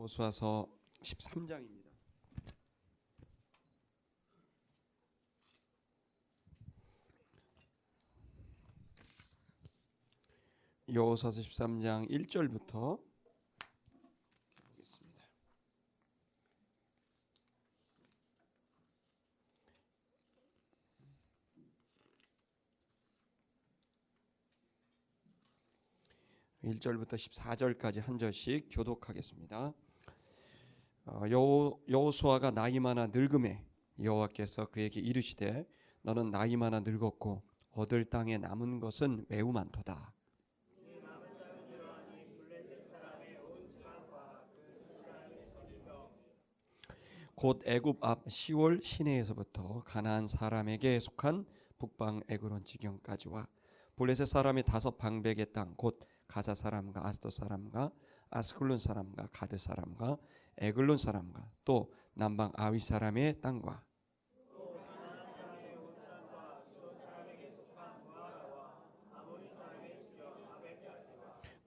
여호수아서 13장입니다. 여호수아서 13장 1절부터 보겠습니다. (1절부터) 14절까지 한 절씩 교독하겠습니다. 여호수아가 나이 많아 늙음에 여호와께서 그에게 이르시되 너는 나이 많아 늙었고 얻을 땅에 남은 것은 매우 많도다. 곧 애굽 앞 시월 시내에서부터 가나안 사람에게 속한 북방 에그론 지경까지와 블레셋 사람의 5 방백의 땅 곧 가자 사람과 아스돗 사람과 아스클론 사람과 가드 사람과 에글론 사람과 또 남방 아위 사람의 땅과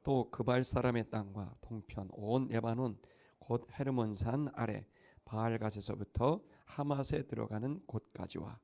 또 그발 사람의 땅과 동편 온 레바논 곧 헤르몬산 아래 바알갓에서부터 하맛에 들어가는 곳까지와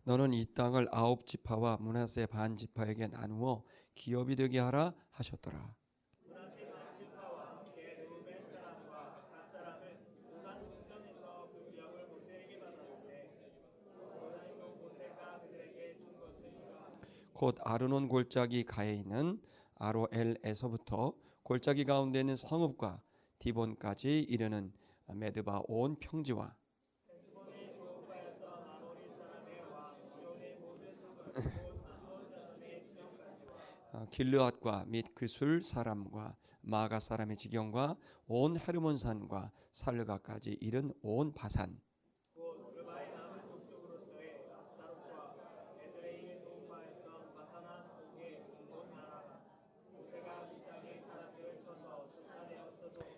너는 이 땅을 9 지파와 므낫세 반 지파에게 나누어 기업이 되게 하라 하셨더라. 곧 아르논 골짜기 가에 있는 아로엘에서부터 골짜기 가운데 있는 성읍과 디본까지 이르는 메드바 온 평지와 길르앗과 및 그술 사람과 마가 사람의 지경과 온 헤르몬산과 살르가까지 이른 온 바산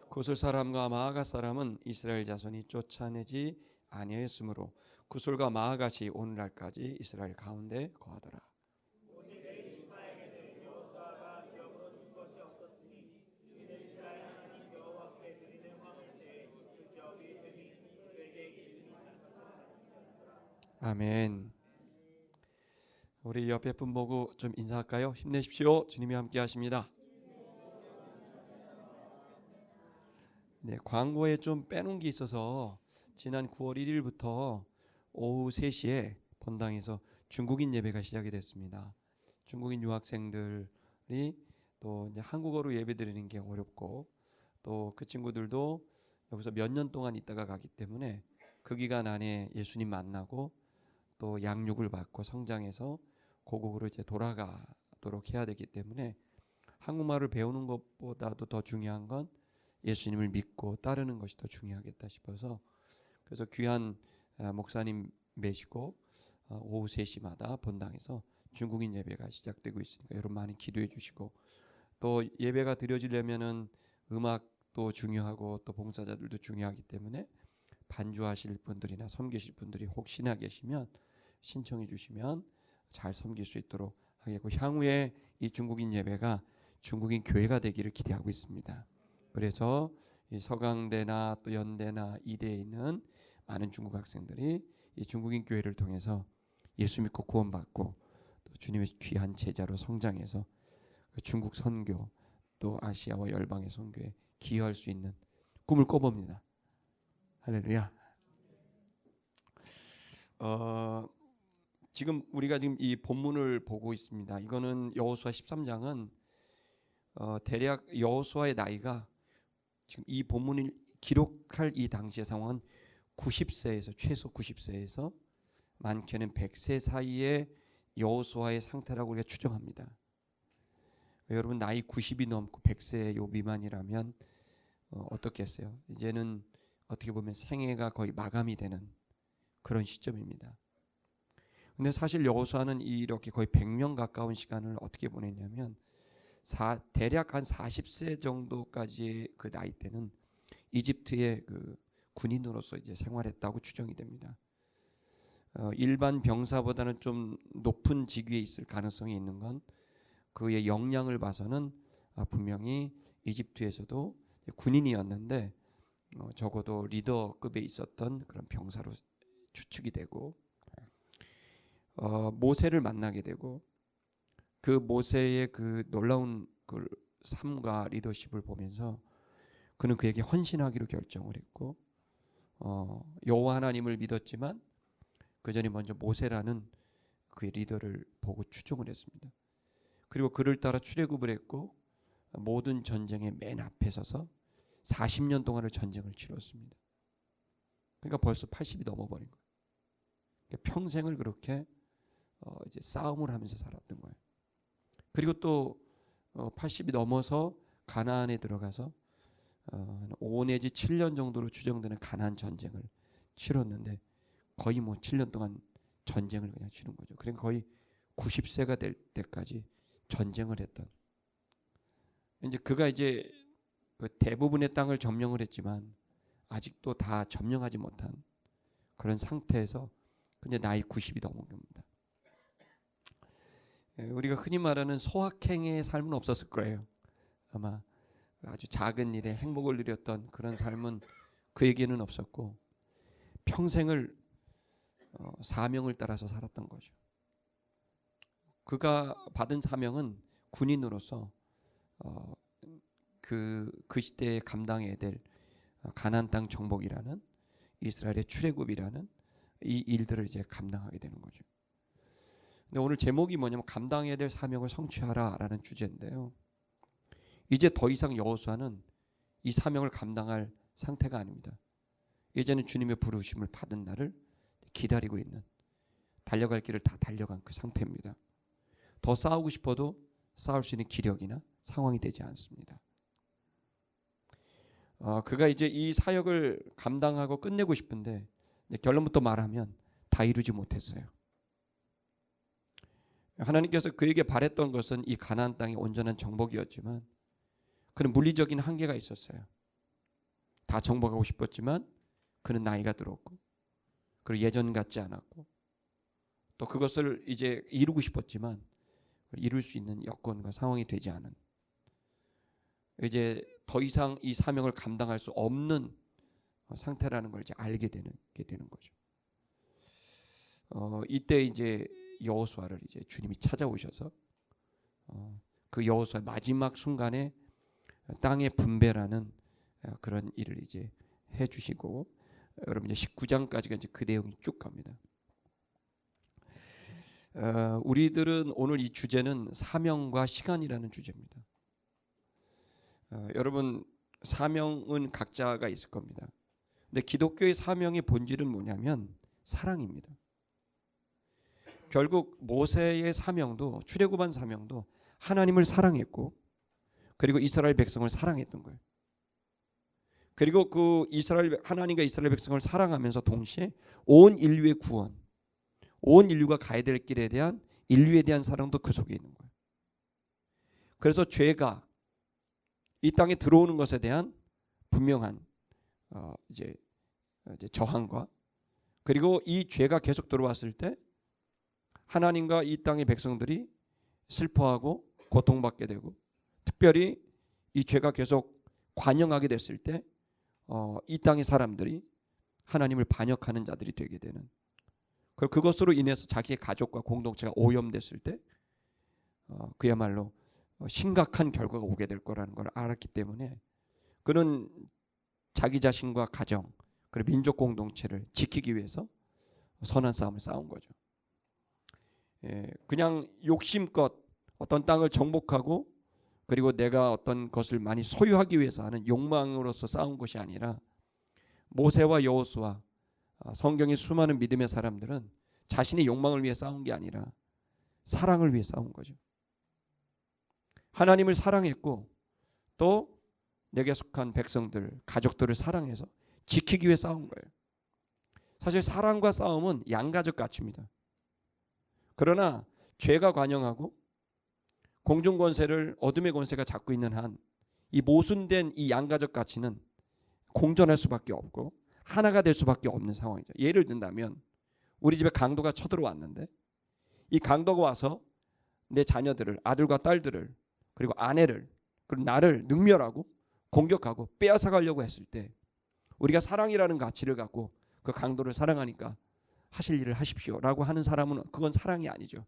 구술 사람과 마아가 사람은 이스라엘 자손이 쫓아내지 아니하였으므로 구술과 마아갓이 오늘날까지 이스라엘 가운데 거하더라. 아멘. 우리 옆에 분 보고 좀 인사할까요? 힘내십시오. 주님이 함께 하십니다. 네, 광고에 좀 빼놓은 게 있어서 지난 9월 1일부터 오후 3시에 본당에서 중국인 예배가 시작이 됐습니다. 중국인 유학생들이 또 이제 한국어로 예배드리는 게 어렵고 또 그 친구들도 여기서 몇 년 동안 있다가 가기 때문에 그 기간 안에 예수님 만나고 또 양육을 받고 성장해서 고국으로 이제 돌아가도록 해야 되기 때문에 한국말을 배우는 것보다도 더 중요한 건 예수님을 믿고 따르는 것이 더 중요하겠다 싶어서 그래서 귀한 목사님 매시고 오후 3시마다 본당에서 중국인 예배가 시작되고 있으니까 여러분 많이 기도해 주시고 또 예배가 드려지려면은 음악도 중요하고 또 봉사자들도 중요하기 때문에 반주하실 분들이나 섬기실 분들이 혹시나 계시면 신청해 주시면 잘 섬길 수 있도록 하겠고 향후에 이 중국인 예배가 중국인 교회가 되기를 기대하고 있습니다. 그래서 이 서강대나 또 연대나 이대에 있는 많은 중국 학생들이 이 중국인 교회를 통해서 예수 믿고 구원받고 또 주님의 귀한 제자로 성장해서 그 중국 선교 또 아시아와 열방의 선교에 기여할 수 있는 꿈을 꿔봅니다. 할렐루야. 지금 우리가 지금 이 본문을 보고 있습니다. 이거는 여호수아 13장은 대략 여호수아의 나이가 지금 이 본문을 기록할 이 당시의 상황은 90세에서 최소 90세에서 많게는 100세 사이의 여호수아의 상태라고 우리가 추정합니다. 여러분 나이 90이 넘고 100세 요 미만이라면 어떻겠어요? 이제는 어떻게 보면 생애가 거의 마감이 되는 그런 시점입니다. 근데 사실 여호수아는 이렇게 거의 100년 가까운 시간을 어떻게 보냈냐면 대략 한 40세 정도까지의 그 나이 때는 이집트의 그 군인으로서 이제 생활했다고 추정이 됩니다. 일반 병사보다는 좀 높은 직위에 있을 가능성이 있는 건 그의 역량을 봐서는 분명히 이집트에서도 군인이었는데 적어도 리더급에 있었던 그런 병사로 추측이 되고, 모세를 만나게 되고 그 모세의 그 놀라운 그 삶과 리더십을 보면서 그는 그에게 헌신하기로 결정을 했고, 여호와 하나님을 믿었지만 그 전에 먼저 모세라는 그의 리더를 보고 추종을 했습니다. 그리고 그를 따라 출애굽을 했고 모든 전쟁의 맨 앞에 서서 40년 동안을 전쟁을 치렀습니다. 그러니까 벌써 80이 넘어버린 거예요. 그러니까 평생을 그렇게 이제 싸움을 하면서 살았던 거예요. 그리고 또 80이 넘어서 가나안에 들어가서 5 내지 7년 정도로 추정되는 가나안 전쟁을 치렀는데 거의 뭐 7년 동안 전쟁을 그냥 치른 거죠. 그러니까 거의 90세가 될 때까지 전쟁을 했던, 이제 그가 이제 그 대부분의 땅을 점령을 했지만 아직도 다 점령하지 못한 그런 상태에서 근데 나이 90이 넘은 겁니다. 우리가 흔히 말하는 소확행의 삶은 없었을 거예요. 아마 아주 작은 일에 행복을 누렸던 그런 삶은 그에게는 없었고 평생을 사명을 따라서 살았던 거죠. 그가 받은 사명은 군인으로서 그 시대에 감당해야 될 가나안 땅 정복이라는, 이스라엘의 출애굽이라는 이 일들을 이제 감당하게 되는 거죠. 근데 오늘 제목이 뭐냐면 감당해야 될 사명을 성취하라라는 주제인데요. 이제 더 이상 여호수아는 이 사명을 감당할 상태가 아닙니다. 예전에 주님의 부르심을 받은 날을 기다리고 있는, 달려갈 길을 다 달려간 그 상태입니다. 더 싸우고 싶어도 싸울 수 있는 기력이나 상황이 되지 않습니다. 그가 이제 이 사역을 감당하고 끝내고 싶은데 결론부터 말하면 다 이루지 못했어요. 하나님께서 그에게 바랬던 것은 이 가나안 땅의 온전한 정복이었지만 그는 물리적인 한계가 있었어요. 다 정복하고 싶었지만 그는 나이가 들었고 그리고 예전 같지 않았고 또 그것을 이제 이루고 싶었지만 이룰 수 있는 여건과 상황이 되지 않은, 이제 더 이상 이 사명을 감당할 수 없는 상태라는 걸 이제 알게 되는 거죠. 이때 이제 여호수아를 이제 주님이 찾아오셔서 그 여호수아의 마지막 순간에 땅의 분배라는 그런 일을 이제 해주시고, 여러분 이제 19장까지가 이제 그 내용이 쭉 갑니다. 우리들은 오늘 이 주제는 사명과 시간이라는 주제입니다. 여러분 사명은 각자가 있을 겁니다. 근데 기독교의 사명의 본질은 뭐냐면 사랑입니다. 결국 모세의 사명도, 출애굽한 사명도 하나님을 사랑했고 그리고 이스라엘 백성을 사랑했던 거예요. 그리고 그 하나님과 이스라엘 백성을 사랑하면서 동시에 온 인류의 구원, 온 인류가 가야 될 길에 대한 인류에 대한 사랑도 그 속에 있는 거예요. 그래서 죄가 이 땅에 들어오는 것에 대한 분명한 이제 저항과, 그리고 이 죄가 계속 들어왔을 때 하나님과 이 땅의 백성들이 슬퍼하고 고통받게 되고, 특별히 이 죄가 계속 관영하게 됐을 때 이 땅의 사람들이 하나님을 반역하는 자들이 되게 되는, 그리고 그것으로 인해서 자기의 가족과 공동체가 오염됐을 때 그야말로 심각한 결과가 오게 될 거라는 걸 알았기 때문에 그는 자기 자신과 가정 그리고 민족 공동체를 지키기 위해서 선한 싸움을 싸운 거죠. 그냥 욕심껏 어떤 땅을 정복하고 그리고 내가 어떤 것을 많이 소유하기 위해서 하는 욕망으로서 싸운 것이 아니라, 모세와 여호수아, 성경의 수많은 믿음의 사람들은 자신의 욕망을 위해 싸운 게 아니라 사랑을 위해 싸운 거죠. 하나님을 사랑했고 또 내게 속한 백성들, 가족들을 사랑해서 지키기 위해 싸운 거예요. 사실 사랑과 싸움은 양가적 가치입니다. 그러나 죄가 관영하고 공중 권세를 어둠의 권세가 잡고 있는 한 이 모순된 이 양가적 가치는 공존할 수밖에 없고 하나가 될 수밖에 없는 상황이죠. 예를 든다면 우리 집에 강도가 쳐들어왔는데 이 강도가 와서 내 자녀들을, 아들과 딸들을, 그리고 아내를, 그리고 나를 능멸하고 공격하고 빼앗아 가려고 했을 때 우리가 사랑이라는 가치를 갖고 그 강도를 사랑하니까 하실 일을 하십시오라고 하는 사람은 그건 사랑이 아니죠.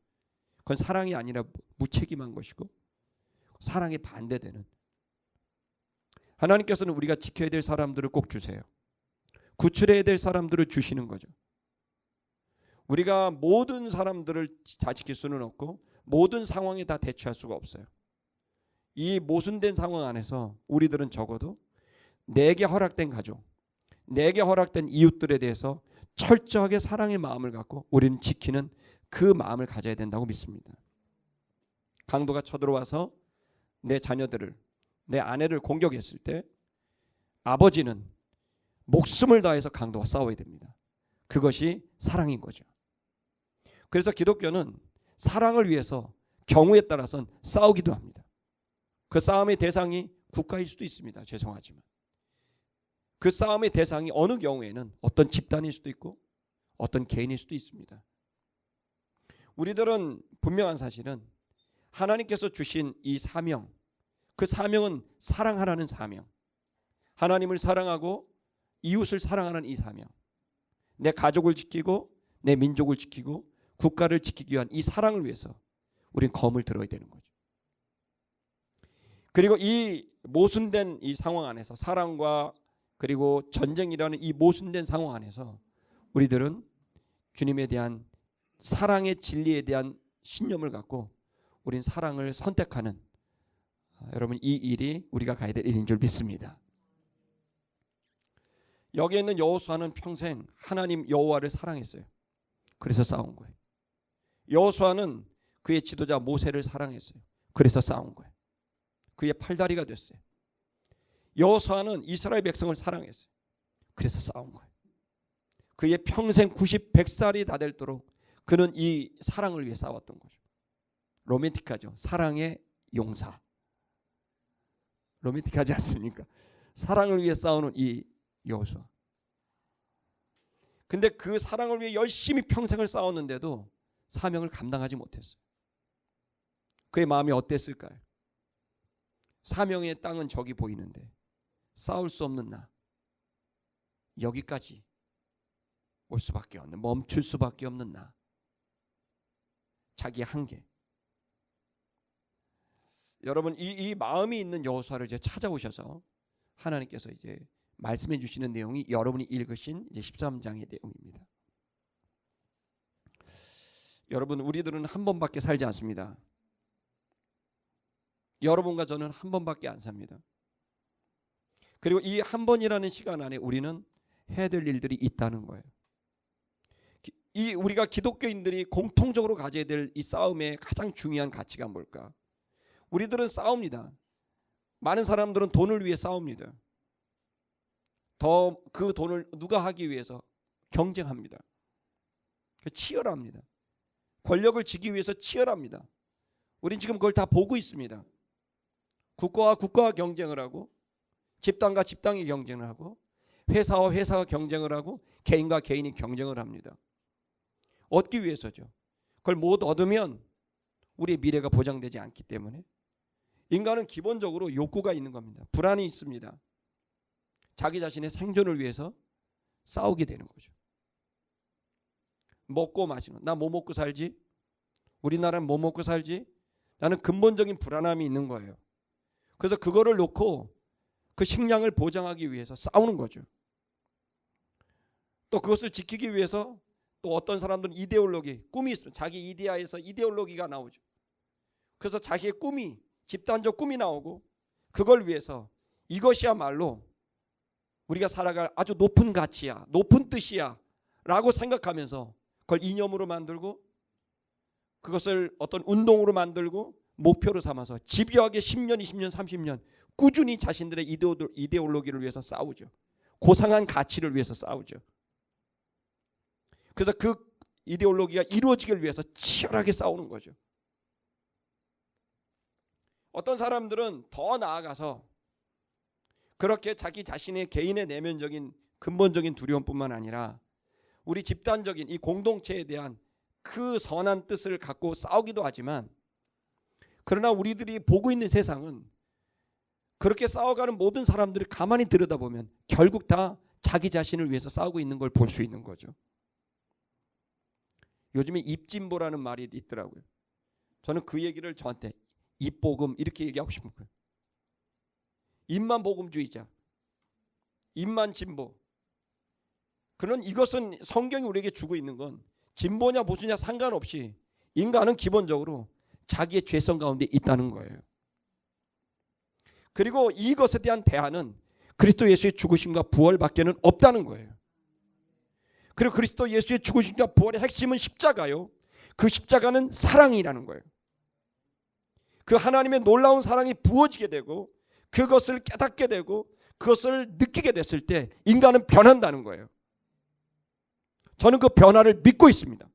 그건 사랑이 아니라 무책임한 것이고 사랑에 반대되는. 하나님께서는 우리가 지켜야 될 사람들을 꼭 주세요. 구출해야 될 사람들을 주시는 거죠. 우리가 모든 사람들을 다 지킬 수는 없고 모든 상황에 다 대처할 수가 없어요. 이 모순된 상황 안에서 우리들은 적어도 내게 허락된 가족, 내게 허락된 이웃들에 대해서 철저하게 사랑의 마음을 갖고 우리는 지키는 그 마음을 가져야 된다고 믿습니다. 강도가 쳐들어와서 내 자녀들을, 내 아내를 공격했을 때 아버지는 목숨을 다해서 강도와 싸워야 됩니다. 그것이 사랑인 거죠. 그래서 기독교는 사랑을 위해서 경우에 따라서는 싸우기도 합니다. 그 싸움의 대상이 국가일 수도 있습니다. 죄송하지만 그 싸움의 대상이 어느 경우에는 어떤 집단일 수도 있고 어떤 개인일 수도 있습니다. 우리들은 분명한 사실은 하나님께서 주신 이 사명, 그 사명은 사랑하라는 사명, 하나님을 사랑하고 이웃을 사랑하는 이 사명, 내 가족을 지키고 내 민족을 지키고 국가를 지키기 위한 이 사랑을 위해서 우리는 검을 들어야 되는 거죠. 그리고 이 모순된 이 상황 안에서 사랑과 그리고 전쟁이라는 이 모순된 상황 안에서 우리들은 주님에 대한 사랑의 진리에 대한 신념을 갖고 우린 사랑을 선택하는, 여러분 이 일이 우리가 가야 될 일인 줄 믿습니다. 여기에 있는 여호수아는 평생 하나님 여호와를 사랑했어요. 그래서 싸운 거예요. 여호수아는 그의 지도자 모세를 사랑했어요. 그래서 싸운 거예요. 그의 팔다리가 됐어요. 여호수아는 이스라엘 백성을 사랑했어요. 그래서 싸운 거예요. 그의 평생 90, 100살이 다 되도록 그는 이 사랑을 위해 싸웠던 거죠. 로맨틱하죠. 사랑의 용사. 로맨틱하지 않습니까? 사랑을 위해 싸우는 이 여호수아. 근데 그 사랑을 위해 열심히 평생을 싸웠는데도 사명을 감당하지 못했어요. 그의 마음이 어땠을까요? 사명의 땅은 저기 보이는데 싸울 수 없는 나, 여기까지 올 수밖에 없는, 멈출 수밖에 없는 나, 자기 한계. 여러분 이 마음이 있는 여호수아를 이제 찾아오셔서 하나님께서 이제 말씀해 주시는 내용이 여러분이 읽으신 이제 13장의 내용입니다. 여러분 우리들은 한 번밖에 살지 않습니다. 여러분과 저는 한 번밖에 안 삽니다. 그리고 이 한 번이라는 시간 안에 우리는 해야 될 일들이 있다는 거예요. 이 우리가 기독교인들이 공통적으로 가져야 될 이 싸움의 가장 중요한 가치가 뭘까? 우리들은 싸웁니다. 많은 사람들은 돈을 위해 싸웁니다. 더 그 돈을 누가 하기 위해서 경쟁합니다. 치열합니다. 권력을 쥐기 위해서 치열합니다. 우린 지금 그걸 다 보고 있습니다. 국가와 국가가 경쟁을 하고 집단과 집단이 경쟁을 하고 회사와 회사가 경쟁을 하고 개인과 개인이 경쟁을 합니다. 얻기 위해서죠. 그걸 못 얻으면 우리의 미래가 보장되지 않기 때문에 인간은 기본적으로 욕구가 있는 겁니다. 불안이 있습니다. 자기 자신의 생존을 위해서 싸우게 되는 거죠. 먹고 마시는, 나 뭐 먹고 살지? 우리나라는 뭐 먹고 살지? 나는 근본적인 불안함이 있는 거예요. 그래서 그거를 놓고 그 식량을 보장하기 위해서 싸우는 거죠. 또 그것을 지키기 위해서 또 어떤 사람들은 이데올로기, 꿈이 있으면 자기 이데아에서 이데올로기가 나오죠. 그래서 자기의 꿈이, 집단적 꿈이 나오고 그걸 위해서 이것이야말로 우리가 살아갈 아주 높은 가치야, 높은 뜻이야 라고 생각하면서 그걸 이념으로 만들고 그것을 어떤 운동으로 만들고 목표로 삼아서 집요하게 10년, 20년, 30년 꾸준히 자신들의 이데올로기를 위해서 싸우죠. 고상한 가치를 위해서 싸우죠. 그래서 그 이데올로기가 이루어지길 위해서 치열하게 싸우는 거죠. 어떤 사람들은 더 나아가서 그렇게 자기 자신의 개인의 내면적인 근본적인 두려움뿐만 아니라 우리 집단적인 이 공동체에 대한 그 선한 뜻을 갖고 싸우기도 하지만, 그러나 우리들이 보고 있는 세상은 그렇게 싸워가는 모든 사람들을 가만히 들여다보면 결국 다 자기 자신을 위해서 싸우고 있는 걸 볼 수 있는 거죠. 요즘에 입진보라는 말이 있더라고요. 저는 그 얘기를 저한테 입복음 이렇게 얘기하고 싶은 거예요. 입만 복음주의자, 입만 진보. 그런 이것은 성경이 우리에게 주고 있는 건 진보냐 보수냐 상관없이 인간은 기본적으로 자기의 죄성 가운데 있다는 거예요. 그리고 이것에 대한 대안은 그리스도 예수의 죽으심과 부활밖에는 없다는 거예요. 그리고 그리스도 예수의 죽으심과 부활의 핵심은 십자가요. 그 십자가는 사랑이라는 거예요. 그 하나님의 놀라운 사랑이 부어지게 되고 그것을 깨닫게 되고 그것을 느끼게 됐을 때 인간은 변한다는 거예요. 저는 그 변화를 믿고 있습니다.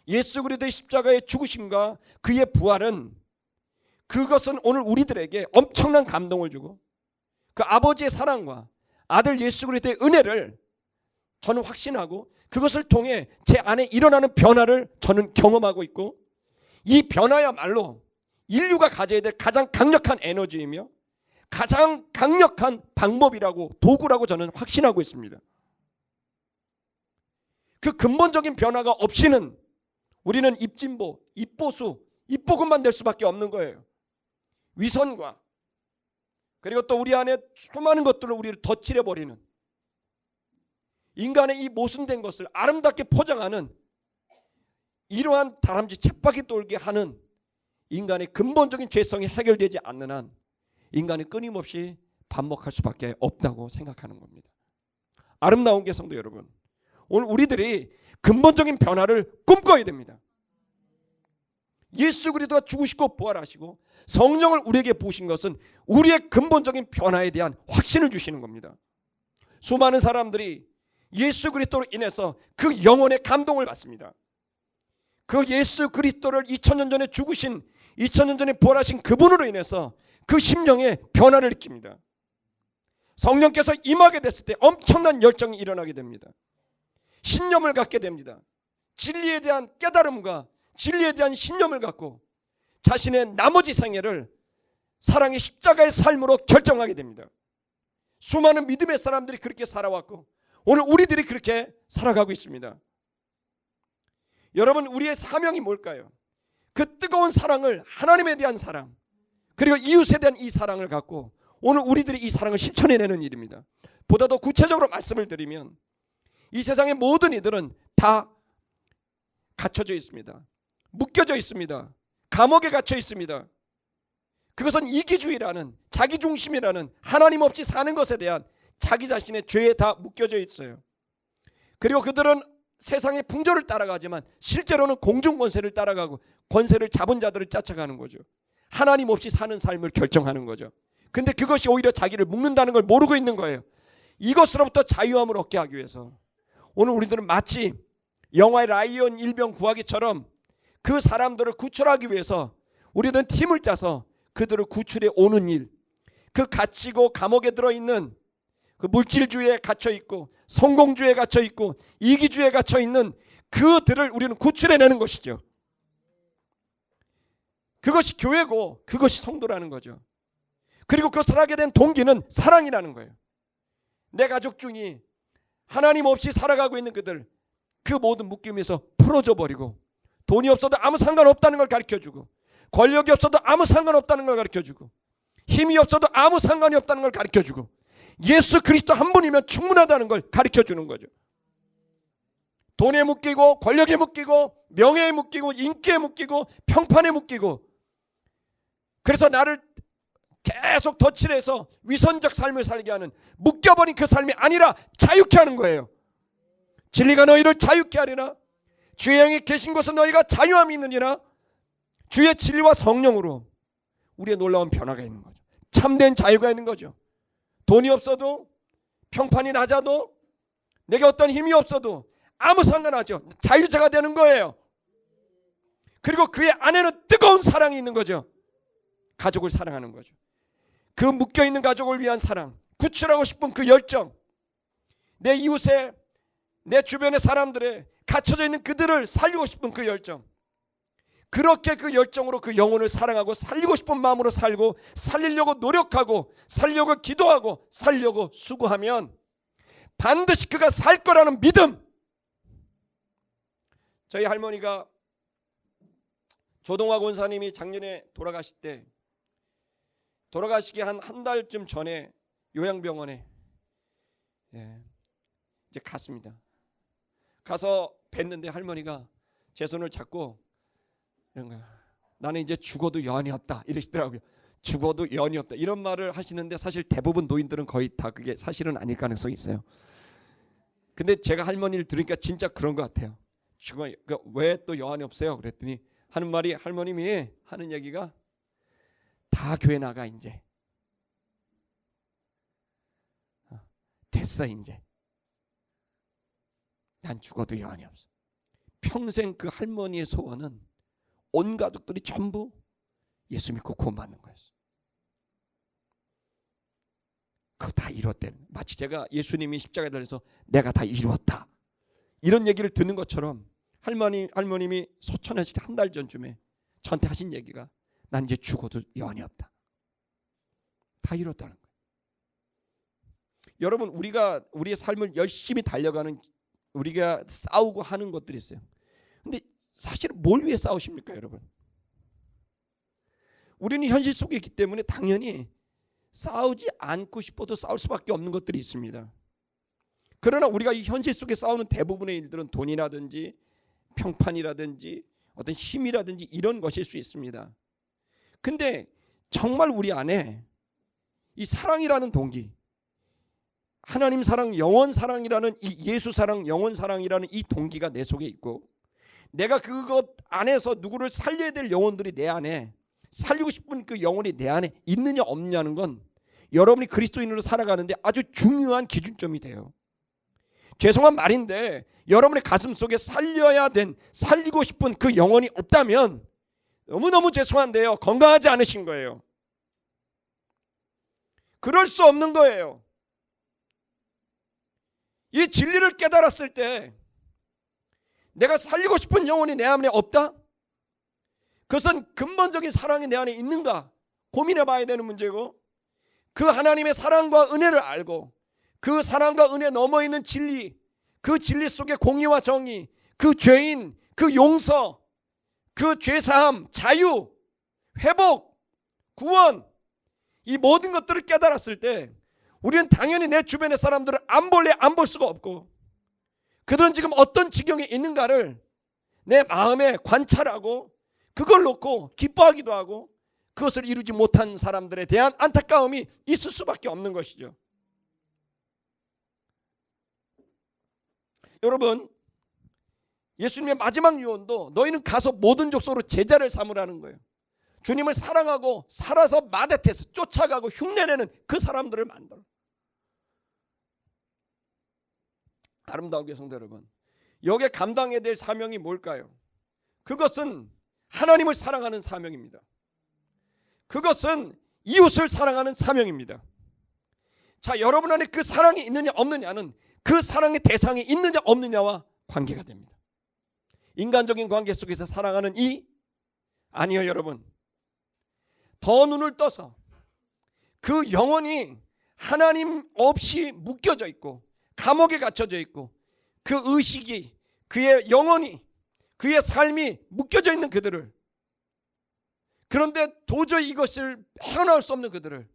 예수 그리스도의 십자가의 죽으심과 그의 부활은, 그것은 오늘 우리들에게 엄청난 감동을 주고 그 아버지의 사랑과 아들 예수 그리스도의 은혜를 저는 확신하고 그것을 통해 제 안에 일어나는 변화를 저는 경험하고 있고, 이 변화야말로 인류가 가져야 될 가장 강력한 에너지이며 가장 강력한 방법이라고, 도구라고 저는 확신하고 있습니다. 그 근본적인 변화가 없이는 우리는 입진보, 입보수, 입복음만 될 수밖에 없는 거예요. 위선과 그리고 또 우리 안에 수많은 것들을 우리를 덧칠해버리는, 인간의 이 모순된 것을 아름답게 포장하는 이러한 다람쥐 쳇바퀴 돌게 하는 인간의 근본적인 죄성이 해결되지 않는 한 인간은 끊임없이 반복할 수밖에 없다고 생각하는 겁니다. 아름다운 게 성도 여러분, 오늘 우리들이 근본적인 변화를 꿈꿔야 됩니다. 예수 그리스도가 죽으시고 부활하시고 성령을 우리에게 부으신 것은 우리의 근본적인 변화에 대한 확신을 주시는 겁니다. 수많은 사람들이 예수 그리스도로 인해서 그 영혼의 감동을 받습니다. 그 예수 그리스도를 2000년 전에 죽으신, 2000년 전에 부활하신 그분으로 인해서 그 심령의 변화를 느낍니다. 성령께서 임하게 됐을 때 엄청난 열정이 일어나게 됩니다. 신념을 갖게 됩니다. 진리에 대한 깨달음과 진리에 대한 신념을 갖고 자신의 나머지 생애를 사랑의 십자가의 삶으로 결정하게 됩니다. 수많은 믿음의 사람들이 그렇게 살아왔고 오늘 우리들이 그렇게 살아가고 있습니다. 여러분, 우리의 사명이 뭘까요? 그 뜨거운 사랑을, 하나님에 대한 사랑, 그리고 이웃에 대한 이 사랑을 갖고 오늘 우리들이 이 사랑을 실천해내는 일입니다. 보다 더 구체적으로 말씀을 드리면 이 세상의 모든 이들은 다 갇혀져 있습니다. 묶여져 있습니다. 감옥에 갇혀 있습니다. 그것은 이기주의라는, 자기중심이라는, 하나님 없이 사는 것에 대한 자기 자신의 죄에 다 묶여져 있어요. 그리고 그들은 세상의 풍조를 따라가지만 실제로는 공중권세를 따라가고 권세를 잡은 자들을 쫓아가는 거죠. 하나님 없이 사는 삶을 결정하는 거죠. 근데 그것이 오히려 자기를 묶는다는 걸 모르고 있는 거예요. 이것으로부터 자유함을 얻게 하기 위해서 오늘 우리들은 마치 영화의 라이언 일병 구하기처럼 그 사람들을 구출하기 위해서 우리는 팀을 짜서 그들을 구출해 오는 일, 그 갇히고 감옥에 들어있는 그 물질주의에 갇혀있고 성공주의에 갇혀있고 이기주의에 갇혀있는 그들을 우리는 구출해내는 것이죠. 그것이 교회고 그것이 성도라는 거죠. 그리고 그것을 하게 된 동기는 사랑이라는 거예요. 내 가족 중에 하나님 없이 살아가고 있는 그들, 그 모든 묶임에서 풀어줘 버리고 돈이 없어도 아무 상관없다는 걸 가르쳐주고 권력이 없어도 아무 상관없다는 걸 가르쳐주고 힘이 없어도 아무 상관이 없다는 걸 가르쳐주고 예수 그리스도 한 분이면 충분하다는 걸 가르쳐주는 거죠. 돈에 묶이고 권력에 묶이고 명예에 묶이고 인기에 묶이고 평판에 묶이고, 그래서 나를 계속 덧칠해서 위선적 삶을 살게 하는, 묶여버린 그 삶이 아니라 자유케 하는 거예요. 진리가 너희를 자유케 하리라. 주의 영이 계신 곳에 너희가 자유함이 있느니라. 주의 진리와 성령으로 우리의 놀라운 변화가 있는 거죠. 참된 자유가 있는 거죠. 돈이 없어도, 평판이 낮아도, 내게 어떤 힘이 없어도 아무 상관하죠. 자유자가 되는 거예요. 그리고 그의 안에는 뜨거운 사랑이 있는 거죠. 가족을 사랑하는 거죠. 그 묶여있는 가족을 위한 사랑, 구출하고 싶은 그 열정, 내 이웃에, 내 주변의 사람들의 갇혀져 있는 그들을 살리고 싶은 그 열정, 그렇게 그 열정으로 그 영혼을 사랑하고 살리고 싶은 마음으로 살고, 살리려고 노력하고, 살려고 기도하고, 살려고 수고하면 반드시 그가 살 거라는 믿음. 저희 할머니가, 조동화 권사님이 작년에 돌아가실 때, 돌아가시기 한 달쯤 전에 요양병원에 이제 갔습니다. 가서 뵀는데 할머니가 제 손을 잡고 이런 거야. 나는 이제 죽어도 여한이 없다 이러시더라고요. 죽어도 여한이 없다 이런 말을 하시는데, 사실 대부분 노인들은 거의 다 그게 사실은 아닐 가능성이 있어요. 근데 제가 할머니를 들으니까 진짜 그런 것 같아요. 죽어, 왜 또 여한이 없어요? 그랬더니 하는 말이, 할머님이 하는 얘기가, 다 교회 나가 이제. 됐어 이제. 난 죽어도 여한이 없어. 평생 그 할머니의 소원은 온 가족들이 전부 예수 믿고 구원받는 거였어. 그거 다 이뤘대. 마치 제가 예수님이 십자가에 달려서 내가 다 이루었다 이런 얘기를 듣는 것처럼 할머님이 소천하시기 한 달 전쯤에 저한테 하신 얘기가, 난 이제 죽어도 여한이 없다. 다 이뤘다는 거예요. 여러분, 우리가 우리의 삶을 열심히 달려가는, 우리가 싸우고 하는 것들이 있어요. 근데 사실 뭘 위해 싸우십니까, 여러분? 우리는 현실 속에 있기 때문에 당연히 싸우지 않고 싶어도 싸울 수밖에 없는 것들이 있습니다. 그러나 우리가 이 현실 속에 싸우는 대부분의 일들은 돈이라든지 평판이라든지 어떤 힘이라든지 이런 것일 수 있습니다. 근데 정말 우리 안에 이 사랑이라는 동기, 하나님 사랑, 영원 사랑이라는 이 예수 사랑, 영원 사랑이라는 이 동기가 내 속에 있고, 내가 그것 안에서 누구를 살려야 될 영혼들이 내 안에, 살리고 싶은 그 영혼이 내 안에 있느냐 없느냐는 건 여러분이 그리스도인으로 살아가는데 아주 중요한 기준점이 돼요. 죄송한 말인데 여러분의 가슴 속에 살려야 된, 살리고 싶은 그 영혼이 없다면 너무너무 죄송한데요, 건강하지 않으신 거예요. 그럴 수 없는 거예요. 이 진리를 깨달았을 때 내가 살리고 싶은 영혼이 내 안에 없다? 그것은 근본적인 사랑이 내 안에 있는가 고민해 봐야 되는 문제고, 그 하나님의 사랑과 은혜를 알고 그 사랑과 은혜 넘어 있는 진리, 그 진리 속에 공의와 정의, 그 죄인, 그 용서, 그 죄사함, 자유, 회복, 구원, 이 모든 것들을 깨달았을 때 우리는 당연히 내 주변의 사람들을 안 볼래 안 볼 수가 없고, 그들은 지금 어떤 지경에 있는가를 내 마음에 관찰하고 그걸 놓고 기뻐하기도 하고, 그것을 이루지 못한 사람들에 대한 안타까움이 있을 수밖에 없는 것이죠. 여러분, 예수님의 마지막 유언도 너희는 가서 모든 족속으로 제자를 삼으라는 거예요. 주님을 사랑하고 살아서 마대태에서 쫓아가고 흉내내는 그 사람들을 만들어. 아름다운 성도 여러분, 여기에 감당해야 될 사명이 뭘까요? 그것은 하나님을 사랑하는 사명입니다. 그것은 이웃을 사랑하는 사명입니다. 자, 여러분 안에 그 사랑이 있느냐 없느냐는 그 사랑의 대상이 있느냐 없느냐와 관계가 됩니다. 인간적인 관계 속에서 사랑하는 아니요 여러분, 더 눈을 떠서 그 영혼이 하나님 없이 묶여져 있고 감옥에 갇혀져 있고, 그 의식이, 그의 영혼이, 그의 삶이 묶여져 있는 그들을, 그런데 도저히 이것을 헤어나올 수 없는 그들을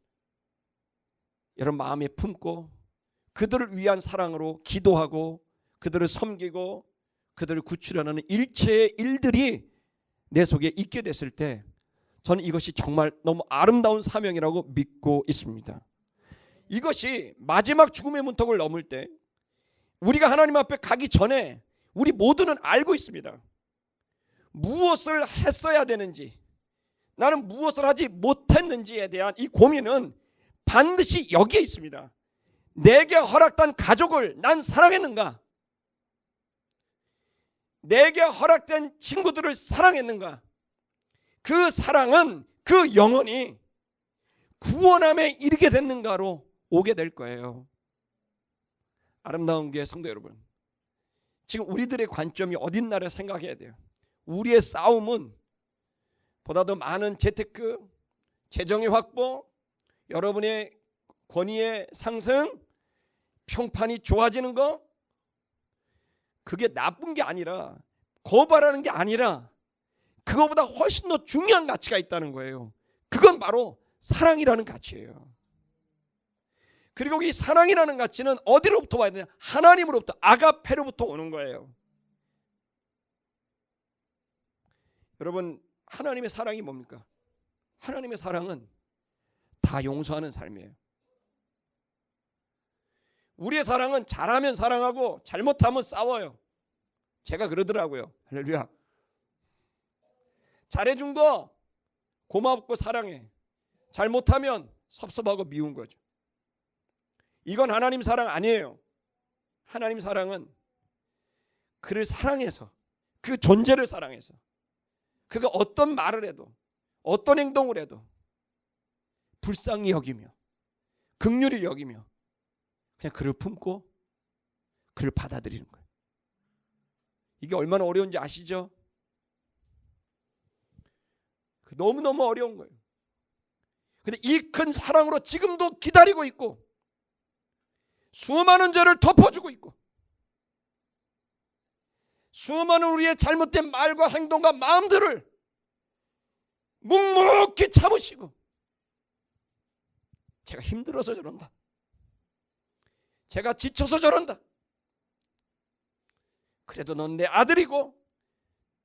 여러분 마음에 품고 그들을 위한 사랑으로 기도하고 그들을 섬기고 그들을 구출하는 일체의 일들이 내 속에 있게 됐을 때 저는 이것이 정말 너무 아름다운 사명이라고 믿고 있습니다. 이것이 마지막 죽음의 문턱을 넘을 때 우리가 하나님 앞에 가기 전에 우리 모두는 알고 있습니다. 무엇을 했어야 되는지, 나는 무엇을 하지 못했는지에 대한 이 고민은 반드시 여기에 있습니다. 내게 허락된 가족을 난 사랑했는가? 내게 허락된 친구들을 사랑했는가? 그 사랑은 그 영혼이 구원함에 이르게 됐는가로 오게 될 거예요. 아름다운 교회 성도 여러분, 지금 우리들의 관점이 어딘가를 생각해야 돼요. 우리의 싸움은 보다 더 많은 재테크, 재정의 확보, 여러분의 권위의 상승, 평판이 좋아지는 거, 그게 나쁜 게 아니라, 거부하라는 게 아니라 그거보다 훨씬 더 중요한 가치가 있다는 거예요. 그건 바로 사랑이라는 가치예요. 그리고 이 사랑이라는 가치는 어디로부터 와야 되냐? 하나님으로부터, 아가페로부터 오는 거예요. 여러분, 하나님의 사랑이 뭡니까? 하나님의 사랑은 다 용서하는 삶이에요. 우리의 사랑은 잘하면 사랑하고 잘못하면 싸워요. 제가 그러더라고요. 할렐루야. 잘해준 거 고맙고 사랑해. 잘못하면 섭섭하고 미운 거죠. 이건 하나님 사랑 아니에요. 하나님 사랑은 그를 사랑해서, 그 존재를 사랑해서, 그가 어떤 말을 해도 어떤 행동을 해도 불쌍히 여기며 긍휼히 여기며 그냥 그를 품고 그를 받아들이는 거예요. 이게 얼마나 어려운지 아시죠? 너무너무 어려운 거예요. 근데 이 큰 사랑으로 지금도 기다리고 있고 수많은 죄를 덮어주고 있고 수많은 우리의 잘못된 말과 행동과 마음들을 묵묵히 참으시고, 제가 힘들어서 저런다, 제가 지쳐서 저런다, 그래도 넌 내 아들이고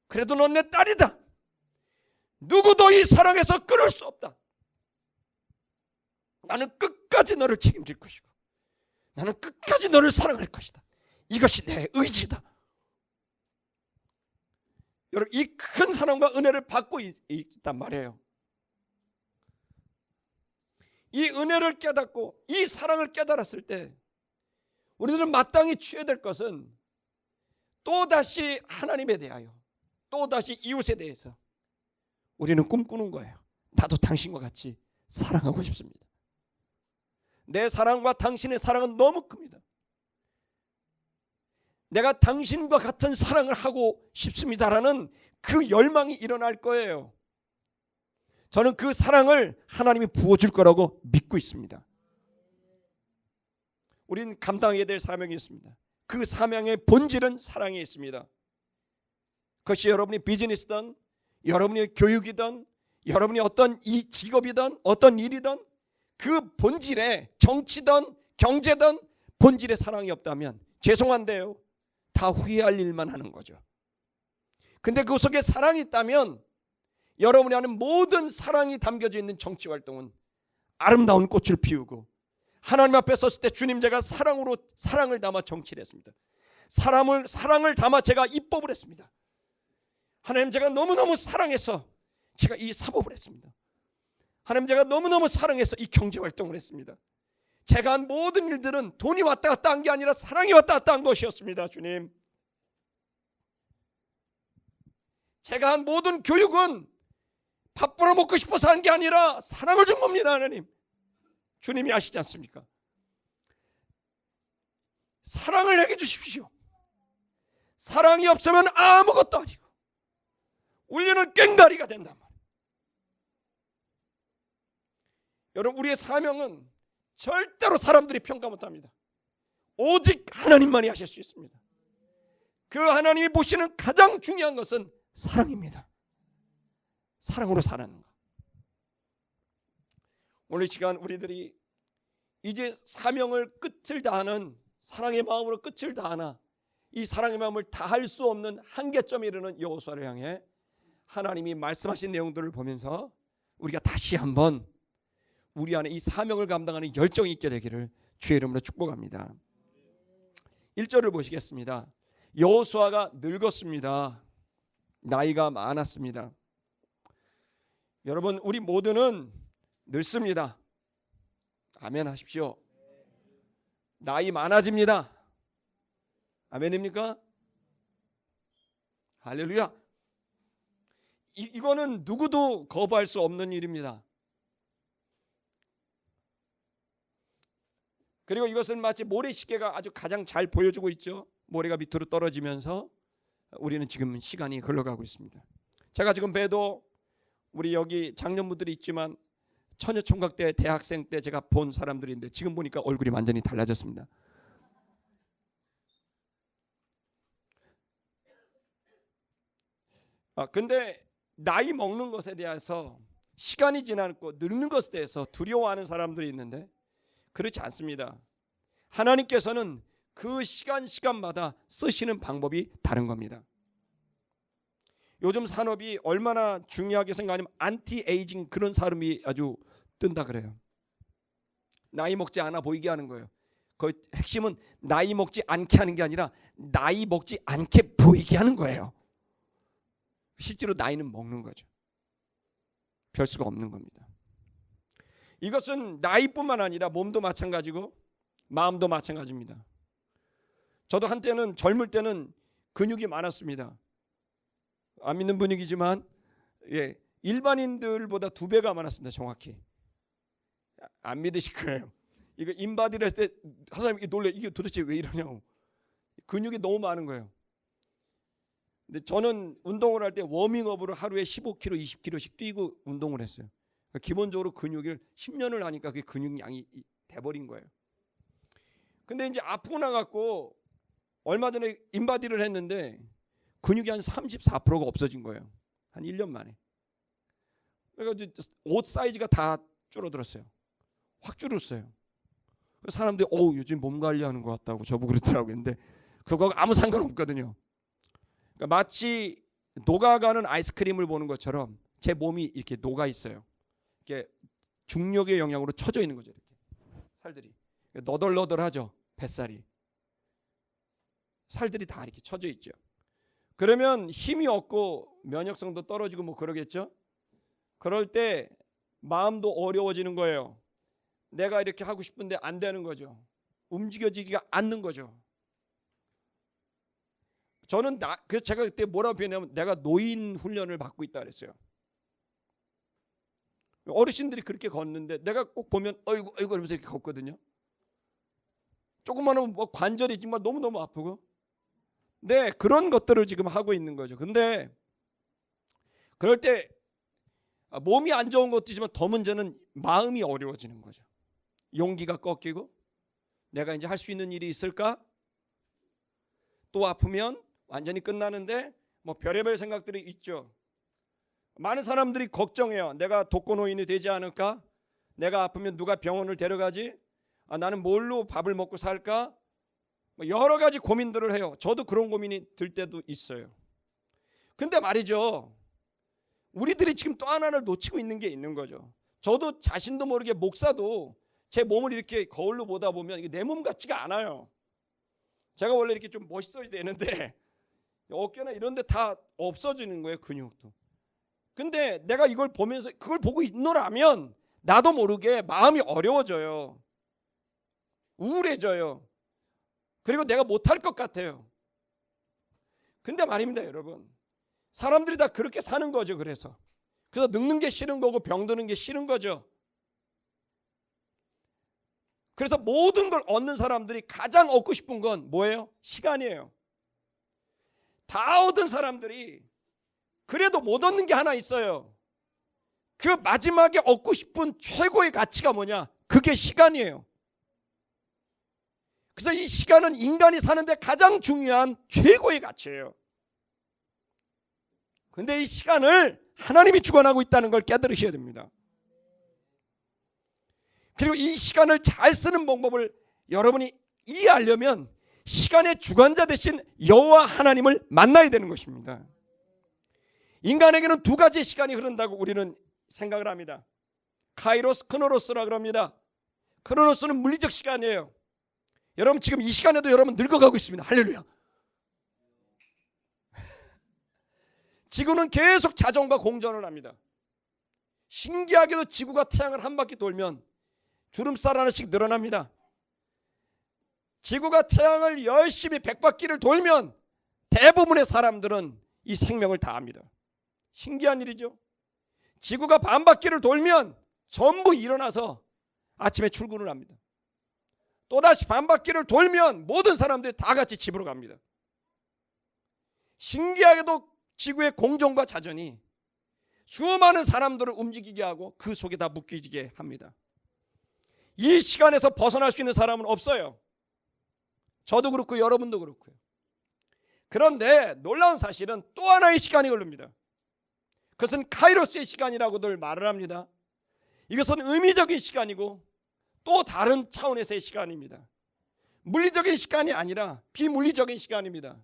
그래도 넌 내 딸이다, 누구도 이 사랑에서 끊을 수 없다, 나는 끝까지 너를 책임질 것이고 나는 끝까지 너를 사랑할 것이다, 이것이 내 의지다. 여러분, 이 큰 사랑과 은혜를 받고 있단 말이에요. 이 은혜를 깨닫고 이 사랑을 깨달았을 때 우리들은 마땅히 취해야 될 것은 또다시 하나님에 대하여, 또다시 이웃에 대해서 우리는 꿈꾸는 거예요. 나도 당신과 같이 사랑하고 싶습니다. 내 사랑과 당신의 사랑은 너무 큽니다. 내가 당신과 같은 사랑을 하고 싶습니다라는 그 열망이 일어날 거예요. 저는 그 사랑을 하나님이 부어줄 거라고 믿고 있습니다. 우린 감당해야 될 사명이 있습니다. 그 사명의 본질은 사랑에 있습니다. 그것이 여러분이 비즈니스든 여러분이 교육이든 여러분이 어떤 이 직업이든 어떤 일이든 그 본질에, 정치든 경제든 본질에 사랑이 없다면 죄송한데요, 다 후회할 일만 하는 거죠. 근데 그 속에 사랑이 있다면 여러분이 하는 모든 사랑이 담겨져 있는 정치 활동은 아름다운 꽃을 피우고, 하나님 앞에 섰을 때 주님, 제가 사랑으로 사랑을 담아 정치를 했습니다. 사랑을 담아 제가 입법을 했습니다. 하나님, 제가 너무너무 사랑해서 제가 이 사법을 했습니다. 하나님, 제가 너무너무 사랑해서 이 경제활동을 했습니다. 제가 한 모든 일들은 돈이 왔다 갔다 한 게 아니라 사랑이 왔다 갔다 한 것이었습니다. 주님, 제가 한 모든 교육은 밥 벌어 먹고 싶어서 한 게 아니라 사랑을 준 겁니다. 하나님, 주님이 아시지 않습니까? 사랑을 내게 주십시오. 사랑이 없으면 아무것도 아니고 울리는 꽹과리가 된단 말이에요. 여러분, 우리의 사명은 절대로 사람들이 평가 못합니다. 오직 하나님만이 하실 수 있습니다. 그 하나님이 보시는 가장 중요한 것은 사랑입니다. 사랑으로 사는 것. 오늘 시간 우리들이 이제 사명을 끝을 다하는, 사랑의 마음으로 끝을 다하나 이 사랑의 마음을 다할 수 없는 한계점에 이르는 여호수아를 향해 하나님이 말씀하신 내용들을 보면서 우리가 다시 한번 우리 안에 이 사명을 감당하는 열정이 있게 되기를 주의 이름으로 축복합니다. 1절을 보시겠습니다. 여호수아가 늙었습니다. 나이가 많았습니다. 여러분, 우리 모두는 늙습니다. 아멘 하십시오. 나이 많아집니다. 아멘입니까? 할렐루야. 이거는 누구도 거부할 수 없는 일입니다. 그리고 이것은 마치 모래시계가 아주 가장 잘 보여주고 있죠. 모래가 밑으로 떨어지면서 우리는 지금 시간이 흘러가고 있습니다. 제가 지금 봬도 우리 여기 장년분들이 있지만 처녀총각 때, 대학생 때 제가 본 사람들인데 지금 보니까 얼굴이 완전히 달라졌습니다. 근데 나이 먹는 것에 대해서, 시간이 지나고 늙는 것에 대해서 두려워하는 사람들이 있는데 그렇지 않습니다. 하나님께서는 그 시간마다 쓰시는 방법이 다른 겁니다. 요즘 산업이 얼마나 중요하게 생각하냐면 안티에이징, 그런 사람이 아주 뜬다 그래요. 나이 먹지 않아 보이게 하는 거예요. 그 핵심은 나이 먹지 않게 하는 게 아니라 나이 먹지 않게 보이게 하는 거예요. 실제로 나이는 먹는 거죠. 별 수가 없는 겁니다. 이것은 나이뿐만 아니라 몸도 마찬가지고 마음도 마찬가지입니다. 저도 한때는, 젊을 때는 근육이 많았습니다. 안 믿는 분위기지만 일반인들보다 2배가 많았습니다. 정확히. 안 믿으실 거예요. 이거 인바디를 할 때 한 사람이 놀래. 이게 도대체 왜 이러냐고. 근육이 너무 많은 거예요. 근데 저는 운동을 할 때 워밍업으로 하루에 15kg, 20kg씩 뛰고 운동을 했어요. 그러니까 기본적으로 근육을 10년을 하니까 그게 근육량이 돼버린 거예요. 근데 이제 아프고 나갖고 얼마 전에 인바디를 했는데 근육이 한 34%가 없어진 거예요. 한 1년 만에. 그러니까 옷 사이즈가 다 줄어들었어요. 확 줄었어요. 사람들이 요즘 몸 관리하는 것 같다고 저보고 그러더라고요. 근데 그거하고 아무 상관없거든요. 그러니까 마치 녹아가는 아이스크림을 보는 것처럼 제 몸이 이렇게 녹아 있어요. 이렇게 중력의 영향으로 쳐져 있는 거죠. 이렇게 살들이 너덜너덜하죠. 뱃살이, 살들이 다 이렇게 쳐져 있죠. 그러면 힘이 없고 면역성도 떨어지고 뭐 그러겠죠. 그럴 때 마음도 어려워지는 거예요. 내가 이렇게 하고 싶은데 안 되는 거죠. 움직여지지가 않는 거죠. 저는 그래서 제가 그때 뭐라고 표현하냐면 내가 노인 훈련을 받고 있다 그랬어요. 어르신들이 그렇게 걷는데 내가 꼭 보면 어이구 이러면서 이렇게 걷거든요. 조금만 하면 뭐 관절이 정말 너무너무 아프고. 네, 그런 것들을 지금 하고 있는 거죠. 근데 그럴 때 몸이 안 좋은 것도 있지만 더 문제는 마음이 어려워지는 거죠. 용기가 꺾이고 내가 이제 할 수 있는 일이 있을까? 또 아프면 완전히 끝나는데 뭐 별의별 생각들이 있죠. 많은 사람들이 걱정해요. 내가 독거노인이 되지 않을까? 내가 아프면 누가 병원을 데려가지? 나는 뭘로 밥을 먹고 살까? 여러 가지 고민들을 해요. 저도 그런 고민이 들 때도 있어요. 근데 말이죠, 우리들이 지금 또 하나를 놓치고 있는 게 있는 거죠. 저도 자신도 모르게 목사도 제 몸을 이렇게 거울로 보다 보면 이게 내 몸 같지가 않아요. 제가 원래 이렇게 좀 멋있어야 되는데 어깨나 이런 데 다 없어지는 거예요, 근육도. 근데 내가 이걸 보면서 그걸 보고 있노라면 나도 모르게 마음이 어려워져요. 우울해져요. 그리고 내가 못할 것 같아요. 근데 말입니다, 여러분. 사람들이 다 그렇게 사는 거죠. 그래서 늙는 게 싫은 거고 병드는 게 싫은 거죠. 그래서 모든 걸 얻는 사람들이 가장 얻고 싶은 건 뭐예요? 시간이에요. 다 얻은 사람들이 그래도 못 얻는 게 하나 있어요. 그 마지막에 얻고 싶은 최고의 가치가 뭐냐? 그게 시간이에요. 그래서 이 시간은 인간이 사는데 가장 중요한 최고의 가치예요. 근데 이 시간을 하나님이 주관하고 있다는 걸 깨달으셔야 됩니다. 그리고 이 시간을 잘 쓰는 방법을 여러분이 이해하려면 시간의 주관자 되신 여호와 하나님을 만나야 되는 것입니다. 인간에게는 2가지의 시간이 흐른다고 우리는 생각을 합니다. 카이로스, 크로노스라 그럽니다. 크로노스는 물리적 시간이에요. 여러분 지금 이 시간에도 여러분 늙어가고 있습니다. 할렐루야. 지구는 계속 자전과 공전을 합니다. 신기하게도 지구가 태양을 한 바퀴 돌면 주름살 하나씩 늘어납니다. 지구가 태양을 열심히 100바퀴를 돌면 대부분의 사람들은 이 생명을 다합니다. 신기한 일이죠. 지구가 반바퀴를 돌면 전부 일어나서 아침에 출근을 합니다. 또다시 반바퀴를 돌면 모든 사람들이 다 같이 집으로 갑니다. 신기하게도 지구의 공정과 자전이 수많은 사람들을 움직이게 하고 그 속에 다 묶이게 합니다. 이 시간에서 벗어날 수 있는 사람은 없어요. 저도 그렇고 여러분도 그렇고요. 그런데 놀라운 사실은 또 하나의 시간이 흐릅니다. 그것은 카이로스의 시간이라고들 말을 합니다. 이것은 의미적인 시간이고 또 다른 차원에서의 시간입니다. 물리적인 시간이 아니라 비물리적인 시간입니다.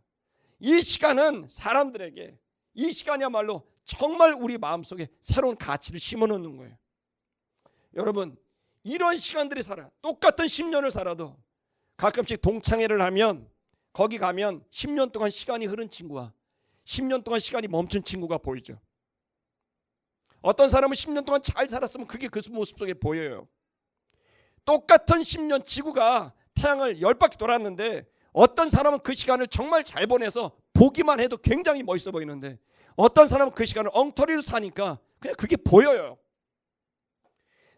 이 시간은 사람들에게, 이 시간이야말로 정말 우리 마음속에 새로운 가치를 심어놓는 거예요. 여러분, 이런 시간들이 똑같은 10년을 살아도 가끔씩 동창회를 하면 거기 가면 10년 동안 시간이 흐른 친구와 10년 동안 시간이 멈춘 친구가 보이죠. 어떤 사람은 10년 동안 잘 살았으면 그게 그 모습 속에 보여요. 똑같은 10년, 지구가 태양을 10바퀴 돌았는데 어떤 사람은 그 시간을 정말 잘 보내서 보기만 해도 굉장히 멋있어 보이는데 어떤 사람은 그 시간을 엉터리로 사니까 그냥 그게 보여요.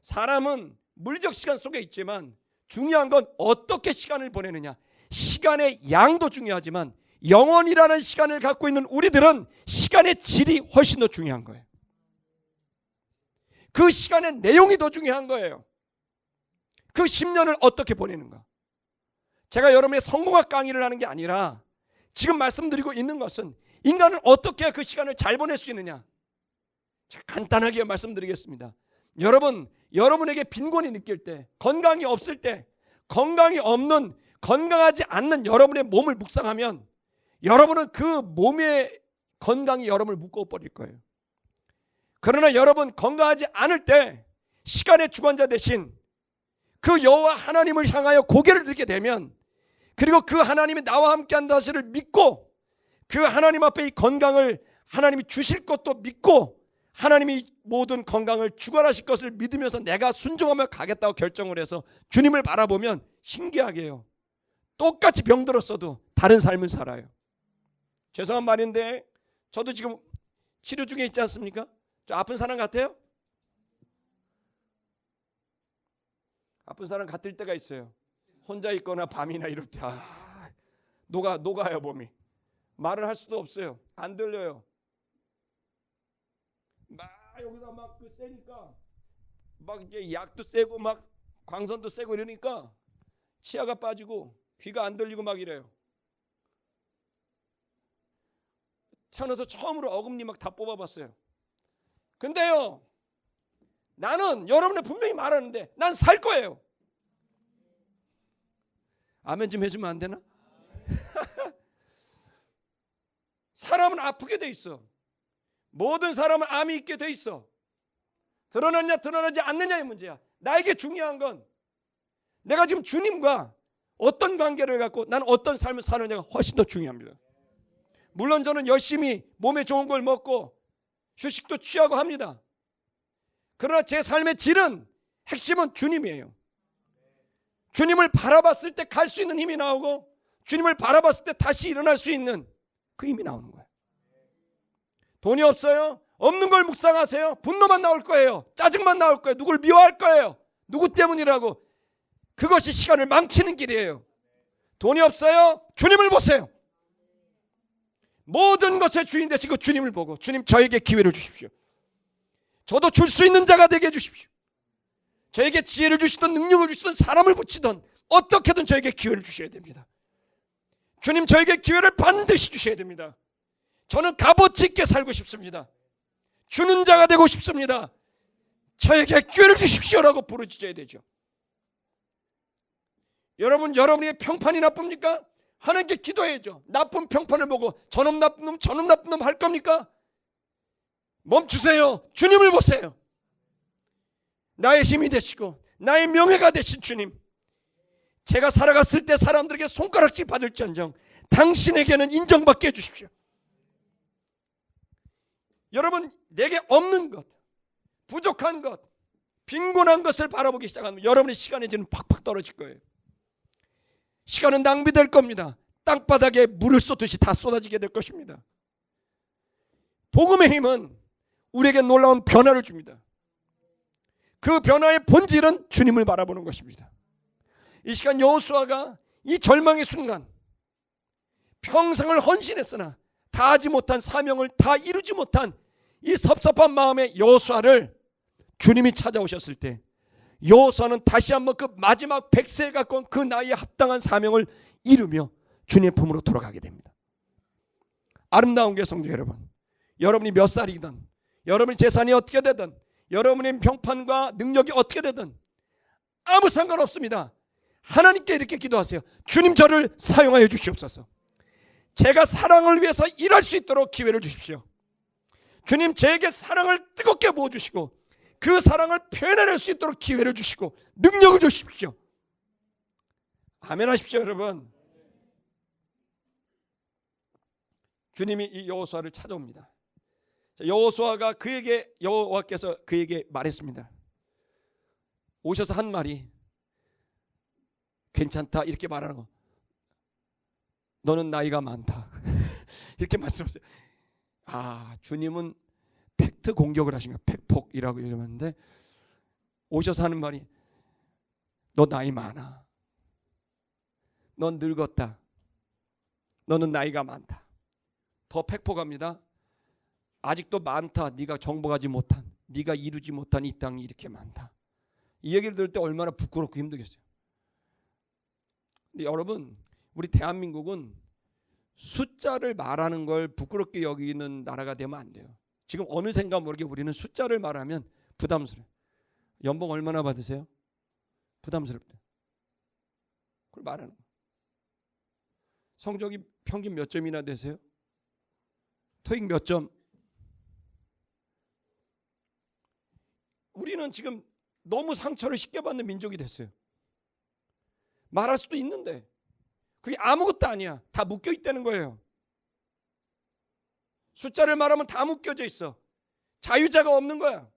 사람은 물리적 시간 속에 있지만 중요한 건 어떻게 시간을 보내느냐. 시간의 양도 중요하지만 영원이라는 시간을 갖고 있는 우리들은 시간의 질이 훨씬 더 중요한 거예요. 그 시간의 내용이 더 중요한 거예요. 그 10년을 어떻게 보내는가. 제가 여러분의 성공학 강의를 하는 게 아니라 지금 말씀드리고 있는 것은 인간은 어떻게 해야 그 시간을 잘 보낼 수 있느냐. 제가 간단하게 말씀드리겠습니다. 여러분에게 빈곤이 느낄 때, 건강이 없을 때, 건강하지 않는 여러분의 몸을 묵상하면 여러분은 그 몸의 건강이 여러분을 묶어버릴 거예요. 그러나 여러분 건강하지 않을 때 시간의 주관자 대신 그 여호와 하나님을 향하여 고개를 들게 되면, 그리고 그 하나님이 나와 함께한다 사실을 믿고 그 하나님 앞에 이 건강을 하나님이 주실 것도 믿고 하나님이 모든 건강을 주관하실 것을 믿으면서 내가 순종하며 가겠다고 결정을 해서 주님을 바라보면 신기하게요, 똑같이 병들었어도 다른 삶을 살아요. 죄송한 말인데 저도 지금 치료 중에 있지 않습니까? 저 아픈 사람 같아요? 아픈 사람 같을 때가 있어요. 혼자 있거나 밤이나 이럴 때 녹아요 몸이. 말을 할 수도 없어요. 안 들려요. 막 여기다 막 그 세니까 막 이제 약도 세고 막 광선도 세고 이러니까 치아가 빠지고 귀가 안 들리고 막 이래요. 태어나서 처음으로 어금니 막 다 뽑아봤어요. 근데요, 나는 여러분의 분명히 말하는데 난 살 거예요. 아멘 좀 해주면 안 되나? 사람은 아프게 돼 있어. 모든 사람은 암이 있게 돼 있어. 드러나냐 드러나지 않느냐의 문제야. 나에게 중요한 건 내가 지금 주님과 어떤 관계를 갖고 나는 어떤 삶을 사느냐가 훨씬 더 중요합니다. 물론 저는 열심히 몸에 좋은 걸 먹고 휴식도 취하고 합니다. 그러나 제 삶의 질은, 핵심은 주님이에요. 주님을 바라봤을 때 갈 수 있는 힘이 나오고 주님을 바라봤을 때 다시 일어날 수 있는 그 힘이 나오는 거예요. 돈이 없어요? 없는 걸 묵상하세요. 분노만 나올 거예요. 짜증만 나올 거예요. 누굴 미워할 거예요. 누구 때문이라고. 그것이 시간을 망치는 길이에요. 돈이 없어요? 주님을 보세요. 모든 것의 주인 되시고 주님을 보고, 주님 저에게 기회를 주십시오. 저도 줄 수 있는 자가 되게 해주십시오. 저에게 지혜를 주시던, 능력을 주시던, 사람을 붙이던 어떻게든 저에게 기회를 주셔야 됩니다. 주님 저에게 기회를 반드시 주셔야 됩니다. 저는 값어치 있게 살고 싶습니다. 주는 자가 되고 싶습니다. 저에게 기회를 주십시오라고 부르짖어야 되죠. 여러분에게 평판이 나쁩니까? 하나님께 기도해야죠. 나쁜 평판을 보고 저놈 나쁜 놈 할 겁니까? 멈추세요. 주님을 보세요. 나의 힘이 되시고 나의 명예가 되신 주님, 제가 살아갔을 때 사람들에게 손가락질 받을지언정 당신에게는 인정받게 해주십시오. 여러분, 내게 없는 것, 부족한 것, 빈곤한 것을 바라보기 시작하면 여러분의 시간의 질은 팍팍 떨어질 거예요. 시간은 낭비될 겁니다. 땅바닥에 물을 쏟듯이 다 쏟아지게 될 것입니다. 복음의 힘은 우리에게 놀라운 변화를 줍니다. 그 변화의 본질은 주님을 바라보는 것입니다. 이 시간 여호수아가 이 절망의 순간 평생을 헌신했으나 다 하지 못한 사명을 다 이루지 못한 이 섭섭한 마음의 여호수아를 주님이 찾아오셨을 때 여호수아는 다시 한번 그 마지막 100세에 가까운 그 나이에 합당한 사명을 이루며 주님의 품으로 돌아가게 됩니다. 아름다운 게 성도 여러분, 여러분이 몇 살이든, 여러분의 재산이 어떻게 되든, 여러분의 평판과 능력이 어떻게 되든 아무 상관없습니다. 하나님께 이렇게 기도하세요. 주님, 저를 사용하여 주시옵소서. 제가 사랑을 위해서 일할 수 있도록 기회를 주십시오. 주님, 제게 사랑을 뜨겁게 부어주시고 그 사랑을 표현해낼 수 있도록 기회를 주시고 능력을 주십시오. 아멘 하십시오. 여러분, 주님이 이 여호수아를 찾아옵니다. 여호수아가 여호와께서 그에게 말했습니다. 오셔서 한 말이, 괜찮다 이렇게 말하는 거, 너는 나이가 많다 이렇게 말씀하세요. 주님은 팩트 공격을 하신 거예요. 팩폭이라고 이러는데 오셔서 하는 말이, 너 나이 많아, 넌 늙었다, 너는 나이가 많다. 더 팩폭합니다. 아직도 많다, 네가 정복하지 못한, 네가 이루지 못한 이 땅이 이렇게 많다. 이 얘기를 들을 때 얼마나 부끄럽고 힘들겠어요. 근데 여러분, 우리 대한민국은 숫자를 말하는 걸 부끄럽게 여기는 나라가 되면 안 돼요. 지금 어느샌가 모르게 우리는 숫자를 말하면 부담스러워요. 연봉 얼마나 받으세요? 부담스럽대요. 그걸 말하는 거예요. 성적이 평균 몇 점이나 되세요? 토익 몇 점? 우리는 지금 너무 상처를 쉽게 받는 민족이 됐어요. 말할 수도 있는데 그게 아무것도 아니야. 다 묶여 있다는 거예요. 숫자를 말하면 다 묶여져 있어. 자유자가 없는 거야.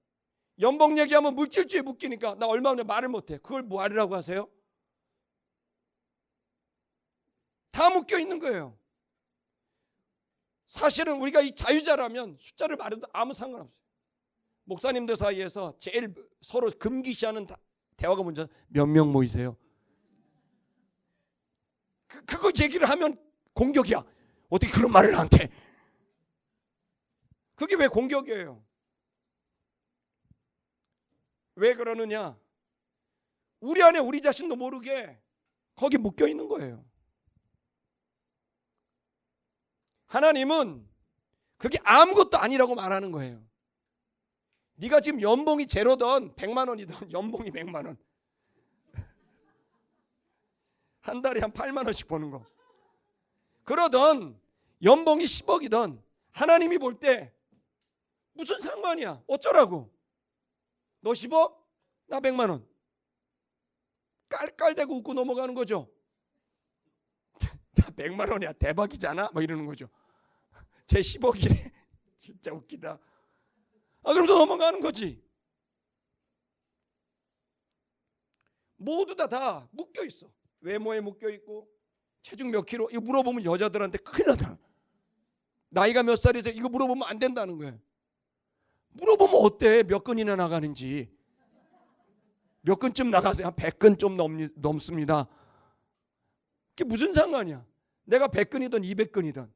연봉 얘기하면 물질주의에 묶이니까 나 얼마나 말을 못해. 그걸 뭐 하라고 하세요? 다 묶여 있는 거예요. 사실은 우리가 이 자유자라면 숫자를 말해도 아무 상관없어요. 목사님들 사이에서 제일 서로 금기시하는 대화가 뭔지 몇 명 모이세요? 그거 얘기를 하면 공격이야. 어떻게 그런 말을 나한테? 그게 왜 공격이에요? 왜 그러느냐? 우리 안에 우리 자신도 모르게 거기 묶여 있는 거예요. 하나님은 그게 아무것도 아니라고 말하는 거예요. 네가 지금 연봉이 제로든 100만 원이든 연봉이 100만 원, 한 달에 한 8만 원씩 버는 거, 그러던 연봉이 10억이든 하나님이 볼 때 무슨 상관이야? 어쩌라고? 너 10억? 나 100만 원. 깔깔대고 웃고 넘어가는 거죠. 나 100만 원이야, 대박이잖아, 뭐 이러는 거죠. 제 10억이래. 진짜 웃기다. 그러면서 넘어가는 거지. 모두 다 묶여 있어. 외모에 묶여 있고, 체중 몇 킬로, 이거 물어보면 여자들한테 큰일 나더라. 나이가 몇 살이세요? 이거 물어보면 안 된다는 거예요. 물어보면 어때? 몇 근이나 나가는지. 몇 근쯤 나가세요? 한 100근 좀 넘습니다. 그게 무슨 상관이야? 내가 100근이든 200근이든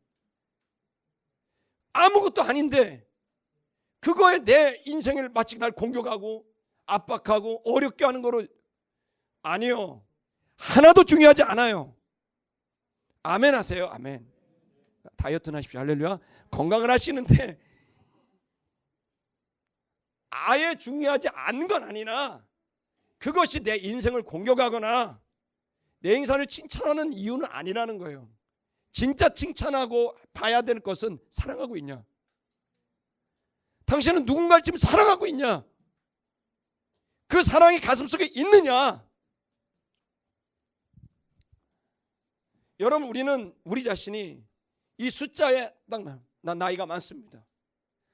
아무것도 아닌데 그거에 내 인생을 마치 날 공격하고 압박하고 어렵게 하는 거로. 아니요, 하나도 중요하지 않아요. 아멘 하세요. 아멘. 다이어트는 하십시오. 할렐루야. 건강을 하시는데 아예 중요하지 않은 건 아니나 그것이 내 인생을 공격하거나 내 인생을 칭찬하는 이유는 아니라는 거예요. 진짜 칭찬하고 봐야 될 것은 사랑하고 있냐? 당신은 누군가를 지금 사랑하고 있냐? 그 사랑이 가슴속에 있느냐? 여러분, 우리는 우리 자신이 이 숫자에 난 나이가 많습니다,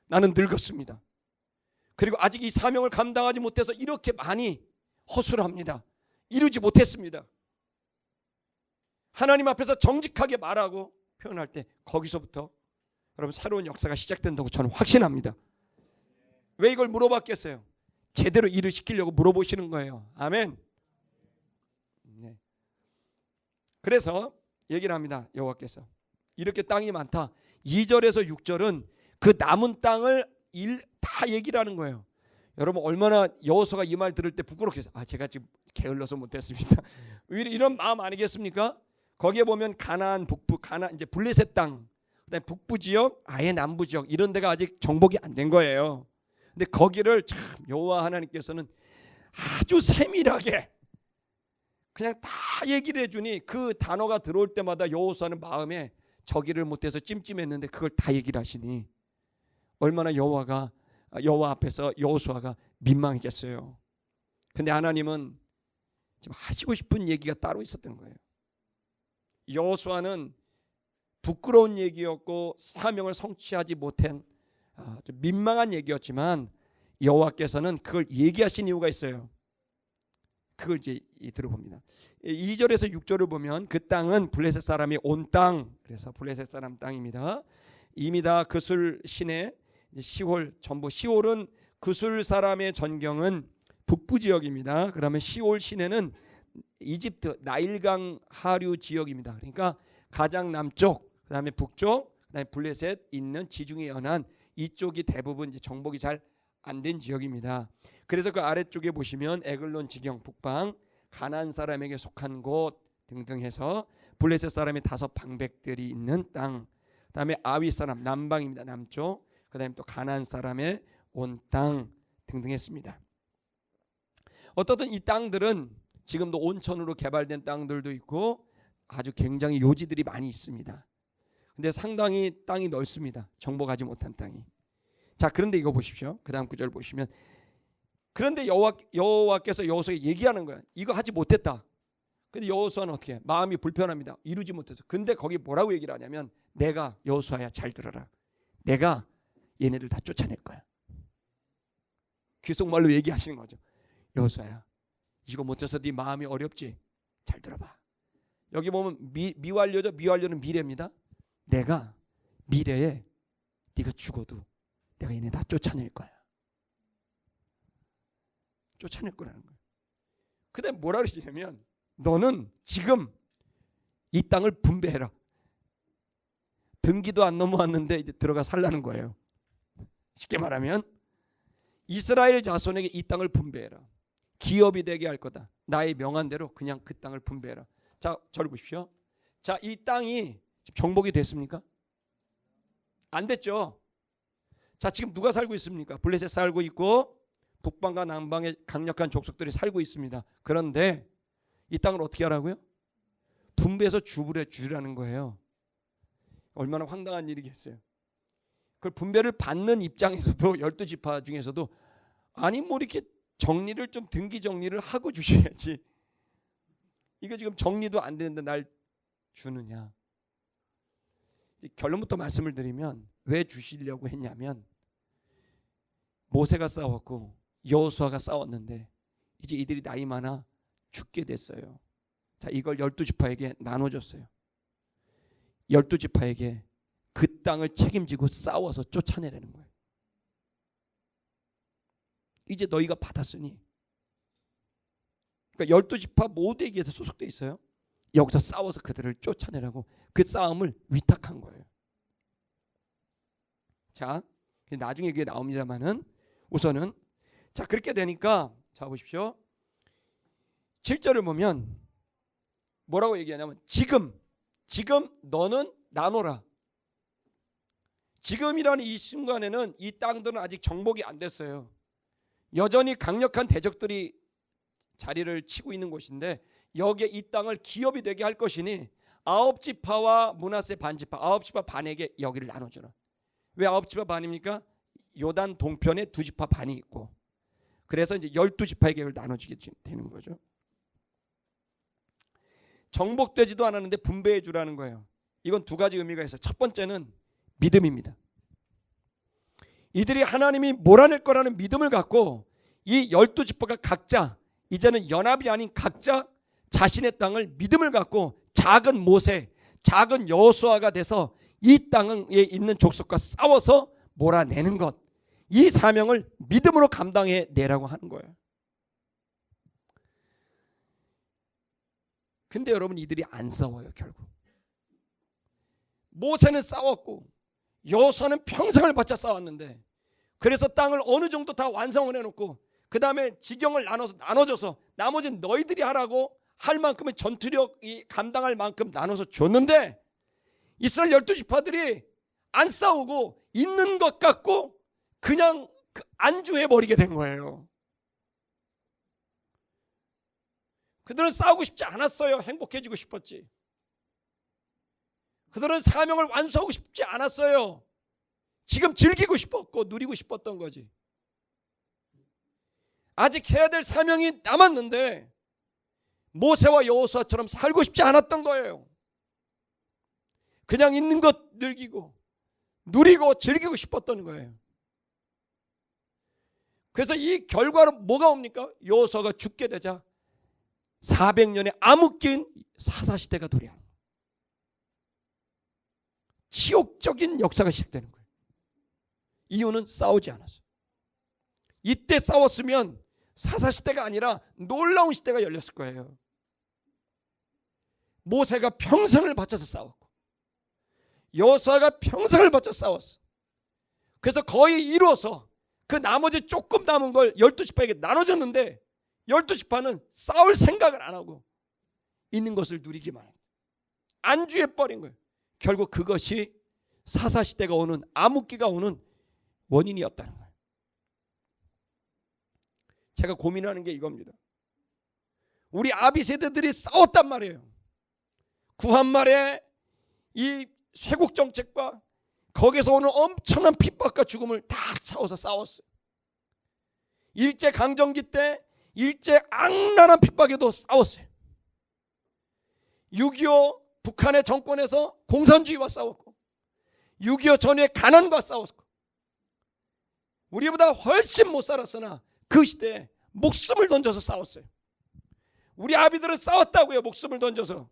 나는 늙었습니다, 그리고 아직 이 사명을 감당하지 못해서 이렇게 많이 허술을 합니다, 이루지 못했습니다. 하나님 앞에서 정직하게 말하고 표현할 때 거기서부터 여러분 새로운 역사가 시작된다고 저는 확신합니다. 왜 이걸 물어봤겠어요? 제대로 일을 시키려고 물어보시는 거예요. 아멘. 네. 그래서 얘기를 합니다. 여호와께서 이렇게 땅이 많다. 2절에서 6절은 그 남은 땅을 다 얘기를 하는 거예요. 여러분 얼마나 여호수아가 이 말 들을 때 부끄럽겠어요. 제가 지금 게을러서 못했습니다. 이런 마음 아니겠습니까? 거기에 보면 가나안 북부, 가나안 이제 블레셋 땅, 그다음에 북부 지역, 아예 남부 지역 이런 데가 아직 정복이 안 된 거예요. 근데 거기를 참 여호와 하나님께서는 아주 세밀하게 그냥 다 얘기를 해주니 그 단어가 들어올 때마다 여호수아는 마음에 저기를 못해서 찜찜했는데 그걸 다 얘기를 하시니 얼마나 여호와 앞에서 여호수아가 민망했겠어요. 근데 하나님은 지금 하시고 싶은 얘기가 따로 있었던 거예요. 여호수아는 부끄러운 얘기였고 사명을 성취하지 못한 좀 민망한 얘기였지만 여호와께서는 그걸 얘기하신 이유가 있어요. 그걸 이제 들어봅니다. 2절에서 6절을 보면 그 땅은 블레셋 사람이 온 땅, 그래서 블레셋 사람 땅입니다. 이미 다 그술 시내 시홀, 전부 시홀은 그술 사람의 전경은 북부 지역입니다. 그러면 시홀 시내는 이집트 나일강 하류 지역입니다. 그러니까 가장 남쪽, 그다음에 북쪽, 그다음에 블레셋 있는 지중해 연안 이쪽이 대부분 이제 정복이 잘 안 된 지역입니다. 그래서 그 아래쪽에 보시면 에글론 지경 북방, 가나안 사람에게 속한 곳 등등 해서 블레셋 사람의 5 방백들이 있는 땅, 그다음에 아위 사람 남방입니다. 남쪽, 그다음에 또 가나안 사람의 온 땅 등등 했습니다. 어떻든 이 땅들은 지금도 온천으로 개발된 땅들도 있고 아주 굉장히 요지들이 많이 있습니다. 근데 상당히 땅이 넓습니다. 정복하지 못한 땅이. 자, 그런데 이거 보십시오. 그 다음 구절 보시면 그런데 여호와께서 여호수아에게 얘기하는 거야. 이거 하지 못했다. 근데 여호수아는 어떻게 해? 마음이 불편합니다. 이루지 못해서. 근데 거기 뭐라고 얘기를 하냐면 내가 여호수아야 잘 들어라. 내가 얘네들 다 쫓아낼 거야. 귀속말로 얘기하시는 거죠. 여호수아야 이거 못해서 네 마음이 어렵지? 잘 들어봐. 여기 보면 미완료죠. 미완료는 미래입니다. 내가 미래에 네가 죽어도 내가 얘네 다 쫓아낼 거야. 쫓아낼 거라는 거예요. 그 다음에 뭐라 그러시냐면 너는 지금 이 땅을 분배해라. 등기도 안 넘어왔는데 이제 들어가 살라는 거예요. 쉽게 말하면 이스라엘 자손에게 이 땅을 분배해라. 기업이 되게 할 거다. 나의 명한대로 그냥 그 땅을 분배해라. 자, 저를 보십시오. 자, 이 땅이 정복이 됐습니까? 안 됐죠. 자, 지금 누가 살고 있습니까? 블레셋 살고 있고 북방과 남방에 강력한 족속들이 살고 있습니다. 그런데 이 땅을 어떻게 하라고요? 분배해서 주라는 거예요. 얼마나 황당한 일이겠어요. 그걸 분배를 받는 입장에서도 12지파 중에서도 아니 뭐 이렇게 정리를 좀 등기 정리를 하고 주셔야지. 이거 지금 정리도 안 되는데 날 주느냐. 결론부터 말씀을 드리면 왜 주시려고 했냐면 모세가 싸웠고 여호수아가 싸웠는데 이제 이들이 나이 많아 죽게 됐어요. 자, 이걸 12지파에게 나눠줬어요. 12지파에게 그 땅을 책임지고 싸워서 쫓아내라는 거예요. 이제 너희가 받았으니, 그러니까 12지파 모두에게서 소속돼 있어요. 여기서 싸워서 그들을 쫓아내라고 그 싸움을 위탁한 거예요. 자, 나중에 그게 나옵니다만은 우선은 자, 그렇게 되니까 자 보십시오. 7절을 보면 뭐라고 얘기하냐면 지금 너는 나눠라. 지금이라는 이 순간에는 이 땅들은 아직 정복이 안 됐어요. 여전히 강력한 대적들이 자리를 치고 있는 곳인데 여기에 이 땅을 기업이 되게 할 것이니 9지파와 므낫세 반지파 9지파 반에게 여기를 나눠주라. 왜 9지파 반입니까? 요단 동편에 2지파 반이 있고 그래서 이제 12지파에게 이걸 나눠주게 되는 거죠. 정복되지도 않았는데 분배해 주라는 거예요. 이건 두 가지 의미가 있어요. 첫 번째는 믿음입니다. 이들이 하나님이 몰아낼 거라는 믿음을 갖고 이 12지파가 각자 이제는 연합이 아닌 각자 자신의 땅을 믿음을 갖고 작은 모세, 작은 여호수아가 돼서 이 땅에 있는 족속과 싸워서 몰아내는 것. 이 사명을 믿음으로 감당해 내라고 하는 거예요. 근데 여러분, 이들이 안 싸워요. 결국 모세는 싸웠고 여호수아는 평생을 바쳐 싸웠는데, 그래서 땅을 어느 정도 다 완성을 해놓고 그 다음에 지경을 나눠줘서 나머지 너희들이 하라고 할 만큼의 전투력이 감당할 만큼 나눠서 줬는데, 이스라엘 12지파들이 안 싸우고 있는 것 같고 그냥 안주해버리게 된 거예요. 그들은 싸우고 싶지 않았어요. 행복해지고 싶었지. 그들은 사명을 완수하고 싶지 않았어요. 지금 즐기고 싶었고 누리고 싶었던 거지. 아직 해야 될 사명이 남았는데 모세와 여호수아처럼 살고 싶지 않았던 거예요. 그냥 있는 것 즐기고 누리고 즐기고 싶었던 거예요. 그래서 이 결과로 뭐가 옵니까? 여호수아가 죽게 되자 400년의 암흑기인 사사시대가 도래하는 거예요. 치욕적인 역사가 시작되는 거예요. 이유는 싸우지 않았어요. 이때 싸웠으면 사사시대가 아니라 놀라운 시대가 열렸을 거예요. 모세가 평생을 바쳐서 싸웠고 여호수아가 평생을 바쳐 싸웠어. 그래서 거의 이루어서 그 나머지 조금 남은 걸 12지파에게 나눠줬는데 12지파는 싸울 생각을 안 하고 있는 것을 누리기만 합니다. 안주해버린 거예요. 결국 그것이 사사시대가 오는, 암흑기가 오는 원인이었다는 거예요. 제가 고민하는 게 이겁니다. 우리 아비 세대들이 싸웠단 말이에요. 구한말에 이 쇄국 정책과 거기서 오는 엄청난 핍박과 죽음을 다 싸워서 싸웠어요. 일제 강점기 때 일제 악랄한 핍박에도 싸웠어요. 6.25 북한의 정권에서 공산주의와 싸웠고 6.25 전후의 가난과 싸웠고 우리보다 훨씬 못 살았으나 그 시대에 목숨을 던져서 싸웠어요. 우리 아비들은 싸웠다고요. 목숨을 던져서.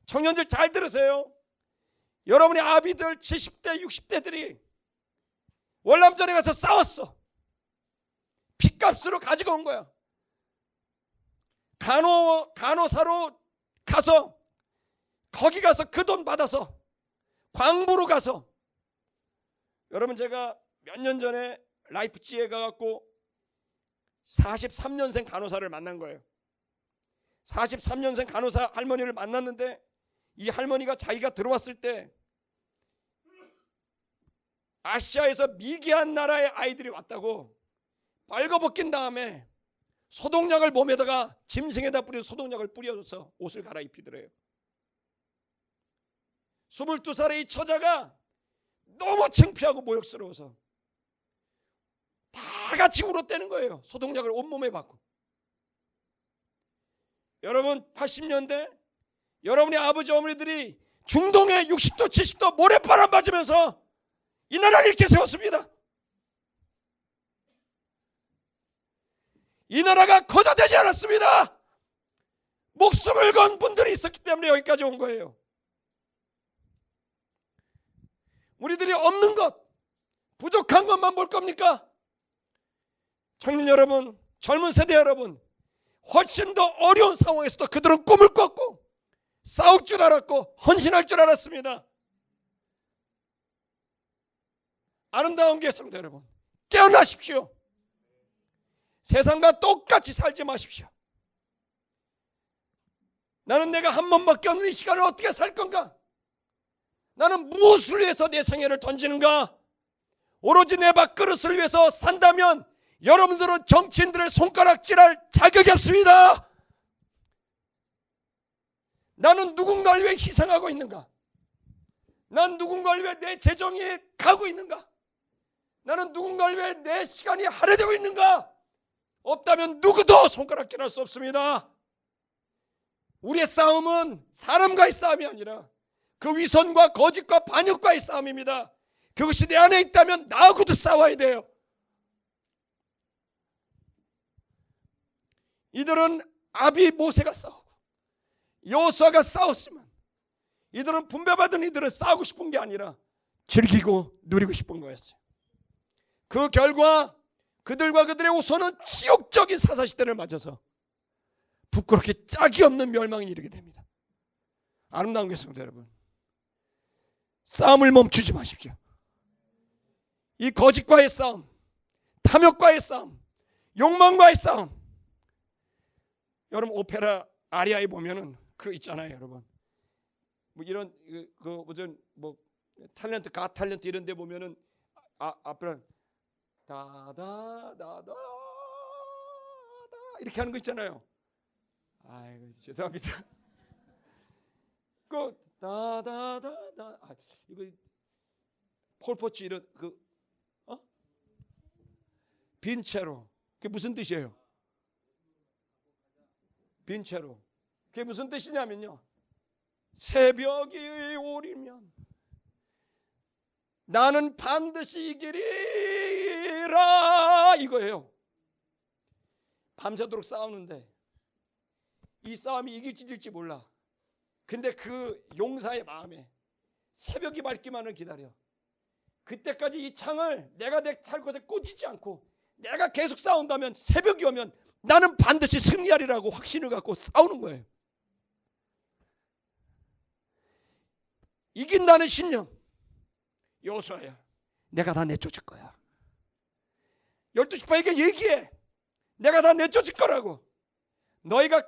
청년들 잘 들으세요. 여러분의 아비들 70대 60대들이 월남전에 가서 싸웠어. 핏값으로 가지고 온 거야. 간호사로 가서 거기 가서 그 돈 받아서 광부로 가서. 여러분, 제가 몇 년 전에 라이프치히에 가갖고 43년생 간호사를 만난 거예요. 43년생 간호사 할머니를 만났는데 이 할머니가 자기가 들어왔을 때 아시아에서 미개한 나라의 아이들이 왔다고 빨가벗긴 다음에 소독약을 몸에다가 짐승에다 뿌려 소독약을 뿌려줘서 옷을 갈아입히더래요. 22살의 이 처자가 너무 창피하고 모욕스러워서 다 같이 울었다는 거예요. 소독약을 온몸에 받고. 여러분, 80년대 여러분의 아버지 어머니들이 중동에 60도 70도 모래바람 맞으면서 이 나라를 이렇게 세웠습니다. 이 나라가 거저되지 않았습니다. 목숨을 건 분들이 있었기 때문에 여기까지 온 거예요. 우리들이 없는 것, 부족한 것만 볼 겁니까? 청년 여러분, 젊은 세대 여러분, 훨씬 더 어려운 상황에서도 그들은 꿈을 꿨고 싸울 줄 알았고 헌신할 줄 알았습니다. 아름다운 개성도 여러분, 깨어나십시오. 세상과 똑같이 살지 마십시오. 나는 내가 한 번밖에 없는 이 시간을 어떻게 살 건가? 나는 무엇을 위해서 내 생애를 던지는가? 오로지 내 밥그릇을 위해서 산다면 여러분들은 정치인들의 손가락질할 자격이 없습니다. 나는 누군가를 위해 희생하고 있는가? 난 누군가를 위해 내 재정이 가고 있는가? 나는 누군가를 위해 내 시간이 할애되고 있는가? 없다면 누구도 손가락질할 수 없습니다. 우리의 싸움은 사람과의 싸움이 아니라 그 위선과 거짓과 반역과의 싸움입니다. 그것이 내 안에 있다면 나하고도 싸워야 돼요. 이들은 아비 모세가 싸우고 여호수아가 싸웠지만 이들은 분배받은 이들은 싸우고 싶은 게 아니라 즐기고 누리고 싶은 거였어요. 그 결과 그들과 그들의 후손은 지옥적인 사사시대를 맞아서 부끄럽게 짝이 없는 멸망에 이르게 됩니다. 아름다운 성도 여러분, 싸움을 멈추지 마십시오. 이 거짓과의 싸움, 탐욕과의 싸움, 욕망과의 싸움. 여러분 오페라 아리아에 보면은 그 있잖아요, 여러분. 뭐 이런 그 무슨 뭐 탤런트 가 탤런트 이런 데 보면은 앞에 다다다다 이렇게 하는 거 있잖아요. 아이고 죄송합니다. 그 다다다다 이거 폴포츠 이런 빈체로 그게 무슨 뜻이에요? 빈체로 그게 무슨 뜻이냐면요, 새벽이 오리면 나는 반드시 이기리라 이거예요. 밤새도록 싸우는데 이 싸움이 이길지 질지 몰라. 근데 그 용사의 마음에 새벽이 밝기만을 기다려. 그때까지 이 창을 내가 내 찰 곳에 꽂히지 않고 내가 계속 싸운다면 새벽이 오면 나는 반드시 승리하리라고 확신을 갖고 싸우는 거예요. 이긴다는 신념. 여호수아야, 내가 다 내쫓을 거야. 12지파에게 얘기해. 내가 다 내쫓을 거라고. 너희가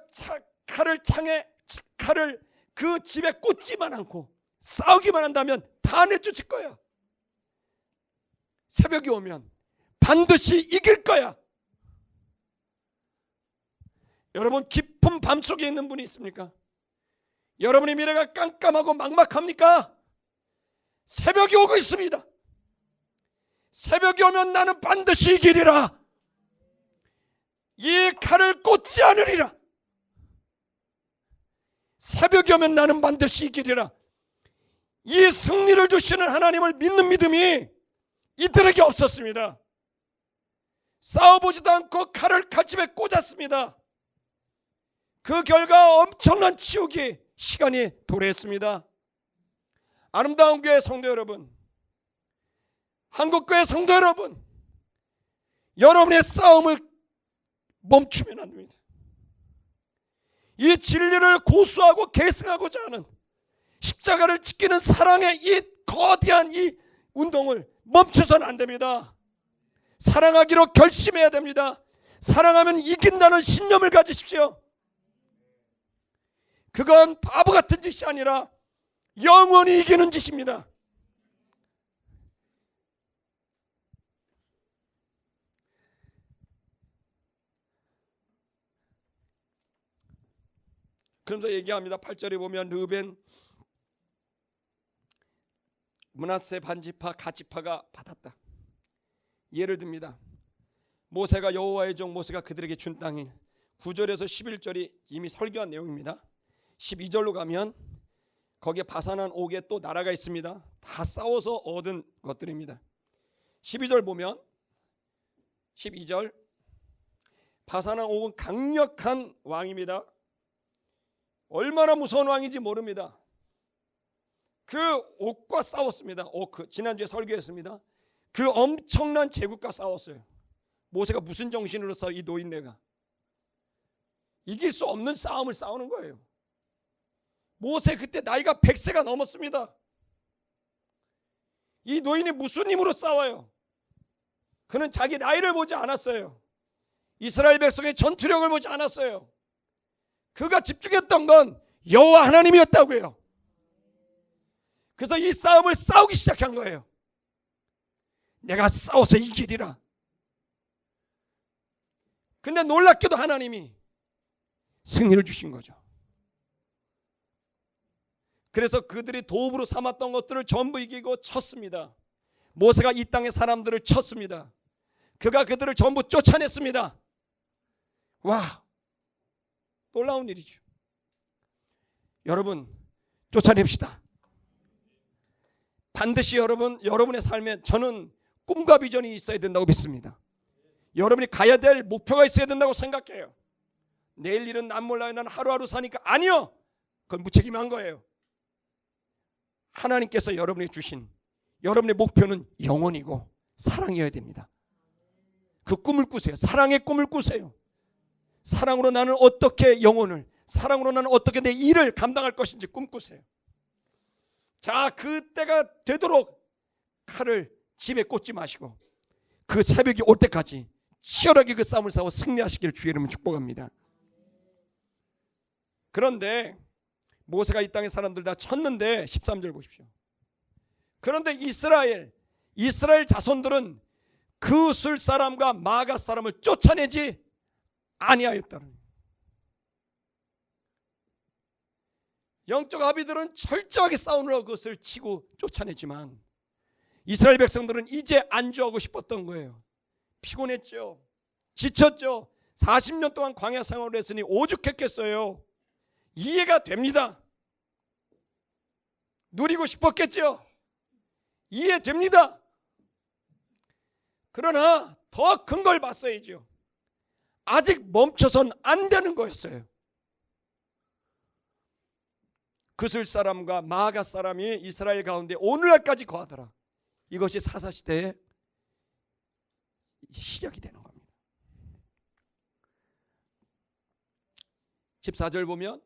칼을 그 집에 꽂지만 않고 싸우기만 한다면 다 내쫓을 거야. 새벽이 오면 반드시 이길 거야. 여러분, 깊은 밤속에 있는 분이 있습니까? 여러분의 미래가 깜깜하고 막막합니까? 새벽이 오고 있습니다. 새벽이 오면 나는 반드시 이기리라. 이 칼을 꽂지 않으리라. 새벽이 오면 나는 반드시 이기리라. 이 승리를 주시는 하나님을 믿는 믿음이 이들에게 없었습니다. 싸워보지도 않고 칼을 칼집에 꽂았습니다. 그 결과 엄청난 치욕이 시간이 도래했습니다. 아름다운 교회 성도 여러분, 한국교회 성도 여러분, 여러분의 싸움을 멈추면 안 됩니다. 이 진리를 고수하고 계승하고자 하는 십자가를 지키는 사랑의 이 거대한 이 운동을 멈춰서는 안 됩니다. 사랑하기로 결심해야 됩니다. 사랑하면 이긴다는 신념을 가지십시오. 그건 바보 같은 짓이 아니라 영원히 이기는 짓입니다. 그러면서 얘기합니다. 8절에 보면 르벤, 므낫세 반지파, 갓지파가 받았다. 예를 듭니다. 모세가 여호와의 종 모세가 그들에게 준 땅인 9절에서 11절이 이미 설교한 내용입니다. 12절로 가면 거기에 바산한 옥에 또 나라가 있습니다. 다 싸워서 얻은 것들입니다. 12절 보면 12절 바산한 옥은 강력한 왕입니다. 얼마나 무서운 왕인지 모릅니다. 그 옥과 싸웠습니다. 지난주에 설교했습니다. 그 엄청난 제국과 싸웠어요. 모세가 무슨 정신으로 싸워? 이 노인네가 이길 수 없는 싸움을 싸우는 거예요. 모세 그때 나이가 100세가 넘었습니다. 이 노인이 무슨 힘으로 싸워요? 그는 자기 나이를 보지 않았어요. 이스라엘 백성의 전투력을 보지 않았어요. 그가 집중했던 건 여호와 하나님이었다고요. 그래서 이 싸움을 싸우기 시작한 거예요. 내가 싸워서 이기리라. 근데 놀랍게도 하나님이 승리를 주신 거죠. 그래서 그들이 도읍으로 삼았던 것들을 전부 이기고 쳤습니다. 모세가 이 땅의 사람들을 쳤습니다. 그가 그들을 전부 쫓아냈습니다. 와, 놀라운 일이죠. 여러분, 쫓아냅시다. 반드시 여러분의 삶에 저는 꿈과 비전이 있어야 된다고 믿습니다. 여러분이 가야 될 목표가 있어야 된다고 생각해요. 내일 일은 난 몰라요. 난 하루하루 사니까. 아니요, 그건 무책임한 거예요. 하나님께서 여러분에게 주신 여러분의 목표는 영원이고 사랑해야 됩니다. 그 꿈을 꾸세요. 사랑의 꿈을 꾸세요. 사랑으로 나는 어떻게 영혼을, 사랑으로 나는 어떻게 내 일을 감당할 것인지 꿈꾸세요. 자, 그때가 되도록 칼을 집에 꽂지 마시고 그 새벽이 올 때까지 치열하게 그 싸움을 싸워 승리하시기를 주의 이름으로 축복합니다. 그런데 모세가 이 땅의 사람들 다 쳤는데 13절 보십시오. 그런데 이스라엘 자손들은 그술 사람과 마가 사람을 쫓아내지 아니하였다는. 영적 아비들은 철저하게 싸우느라 그것을 치고 쫓아내지만 이스라엘 백성들은 이제 안주하고 싶었던 거예요. 피곤했죠. 지쳤죠. 40년 동안 광야 생활을 했으니 오죽했겠어요. 이해가 됩니다. 누리고 싶었겠죠. 이해됩니다. 그러나 더 큰 걸 봤어야죠. 아직 멈춰선 안 되는 거였어요. 그술 사람과 마가 사람이 이스라엘 가운데 오늘날까지 거하더라. 이것이 사사시대의 시작이 되는 겁니다. 14절 보면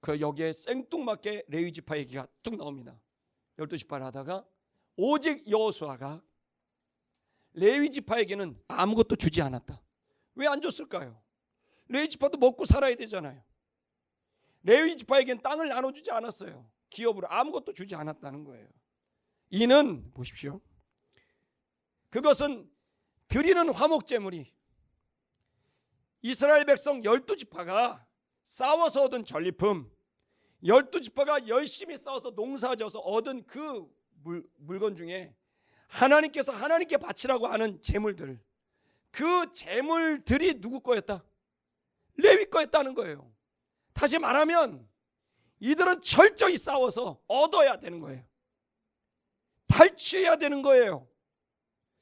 그 여기에 생뚱맞게 레위 지파 얘기가 뚝 나옵니다. 12지파를 하다가 오직 여호수아가 레위 지파에게는 아무것도 주지 않았다. 왜 안 줬을까요? 레위 지파도 먹고 살아야 되잖아요. 레위 지파에게는 땅을 나눠주지 않았어요. 기업으로 아무것도 주지 않았다는 거예요. 이는 보십시오. 그것은 드리는 화목제물이 이스라엘 백성 12지파가 싸워서 얻은 전리품, 12지파가 열심히 싸워서 농사져서 얻은 그 물건 중에 하나님께서 하나님께 바치라고 하는 제물들, 그 제물들이 누구 거였다? 레위 거였다는 거예요. 다시 말하면 이들은 철저히 싸워서 얻어야 되는 거예요. 탈취해야 되는 거예요.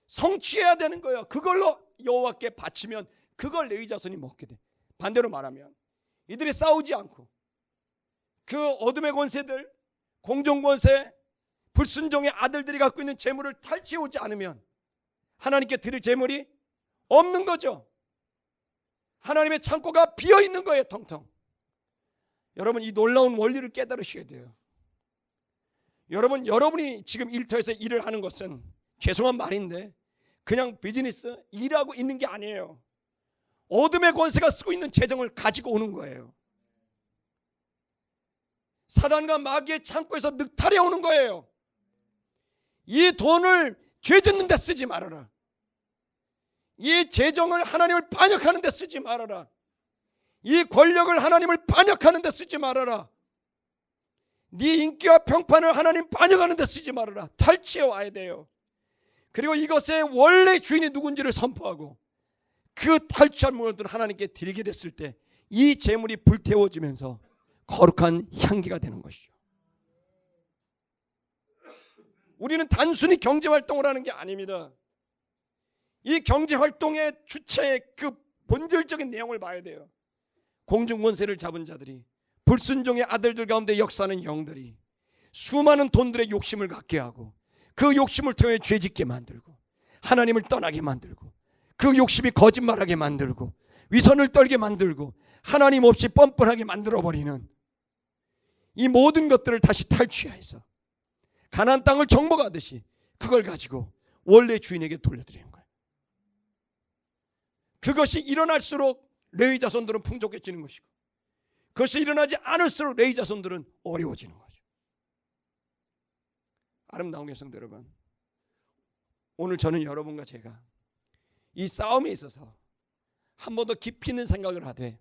성취해야 되는 거예요. 그걸로 여호와께 바치면 그걸 레위 자손이 먹게 돼. 반대로 말하면 이들이 싸우지 않고 그 어둠의 권세들, 공중 권세, 불순종의 아들들이 갖고 있는 재물을 탈취해 오지 않으면 하나님께 드릴 재물이 없는 거죠. 하나님의 창고가 비어 있는 거예요. 텅텅. 여러분, 이 놀라운 원리를 깨달으셔야 돼요. 여러분이 지금 일터에서 일을 하는 것은 죄송한 말인데 그냥 비즈니스 일하고 있는 게 아니에요. 어둠의 권세가 쓰고 있는 재정을 가지고 오는 거예요. 사단과 마귀의 창고에서 늑탈해 오는 거예요. 이 돈을 죄 짓는 데 쓰지 말아라. 이 재정을 하나님을 반역하는 데 쓰지 말아라. 이 권력을 하나님을 반역하는 데 쓰지 말아라. 네 인기와 평판을 하나님 반역하는 데 쓰지 말아라. 탈취해 와야 돼요. 그리고 이것의 원래 주인이 누군지를 선포하고 그 탈취한 물건들을 하나님께 드리게 됐을 때 이 재물이 불태워지면서 거룩한 향기가 되는 것이죠. 우리는 단순히 경제활동을 하는 게 아닙니다. 이 경제활동의 주체의 그 본질적인 내용을 봐야 돼요. 공중권세를 잡은 자들이, 불순종의 아들들 가운데 역사하는 영들이 수많은 돈들의 욕심을 갖게 하고 그 욕심을 통해 죄짓게 만들고 하나님을 떠나게 만들고 그 욕심이 거짓말하게 만들고 위선을 떨게 만들고 하나님 없이 뻔뻔하게 만들어버리는 이 모든 것들을 다시 탈취해서 가나안 땅을 정복하듯이 그걸 가지고 원래 주인에게 돌려드리는 거예요. 그것이 일어날수록 레위 자손들은 풍족해지는 것이고 그것이 일어나지 않을수록 레위 자손들은 어려워지는 거죠. 아름다운 개성도 여러분, 오늘 저는 여러분과 제가 이 싸움에 있어서 한 번 더 깊이 있는 생각을 하되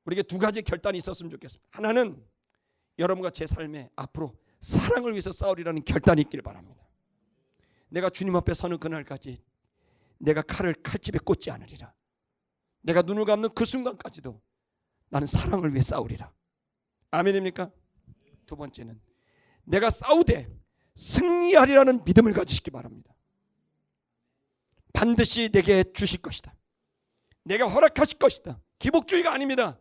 우리에게 두 가지 결단이 있었으면 좋겠습니다. 하나는 여러분과 제 삶에 앞으로 사랑을 위해서 싸우리라는 결단이 있길 바랍니다. 내가 주님 앞에 서는 그날까지 내가 칼을 칼집에 꽂지 않으리라. 내가 눈을 감는 그 순간까지도 나는 사랑을 위해 싸우리라. 아멘입니까? 두 번째는 내가 싸우되 승리하리라는 믿음을 가지시기 바랍니다. 반드시 내게 주실 것이다. 내가 허락하실 것이다. 기복주의가 아닙니다.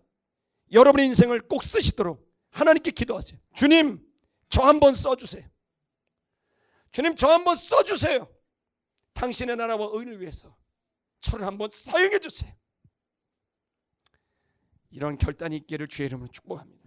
여러분의 인생을 꼭 쓰시도록 하나님께 기도하세요. 주님, 저 한번 써주세요. 주님 저 한번 써주세요. 당신의 나라와 의를 위해서 저를 한번 사용해 주세요. 이런 결단이 있기를 주의 이름으로 축복합니다.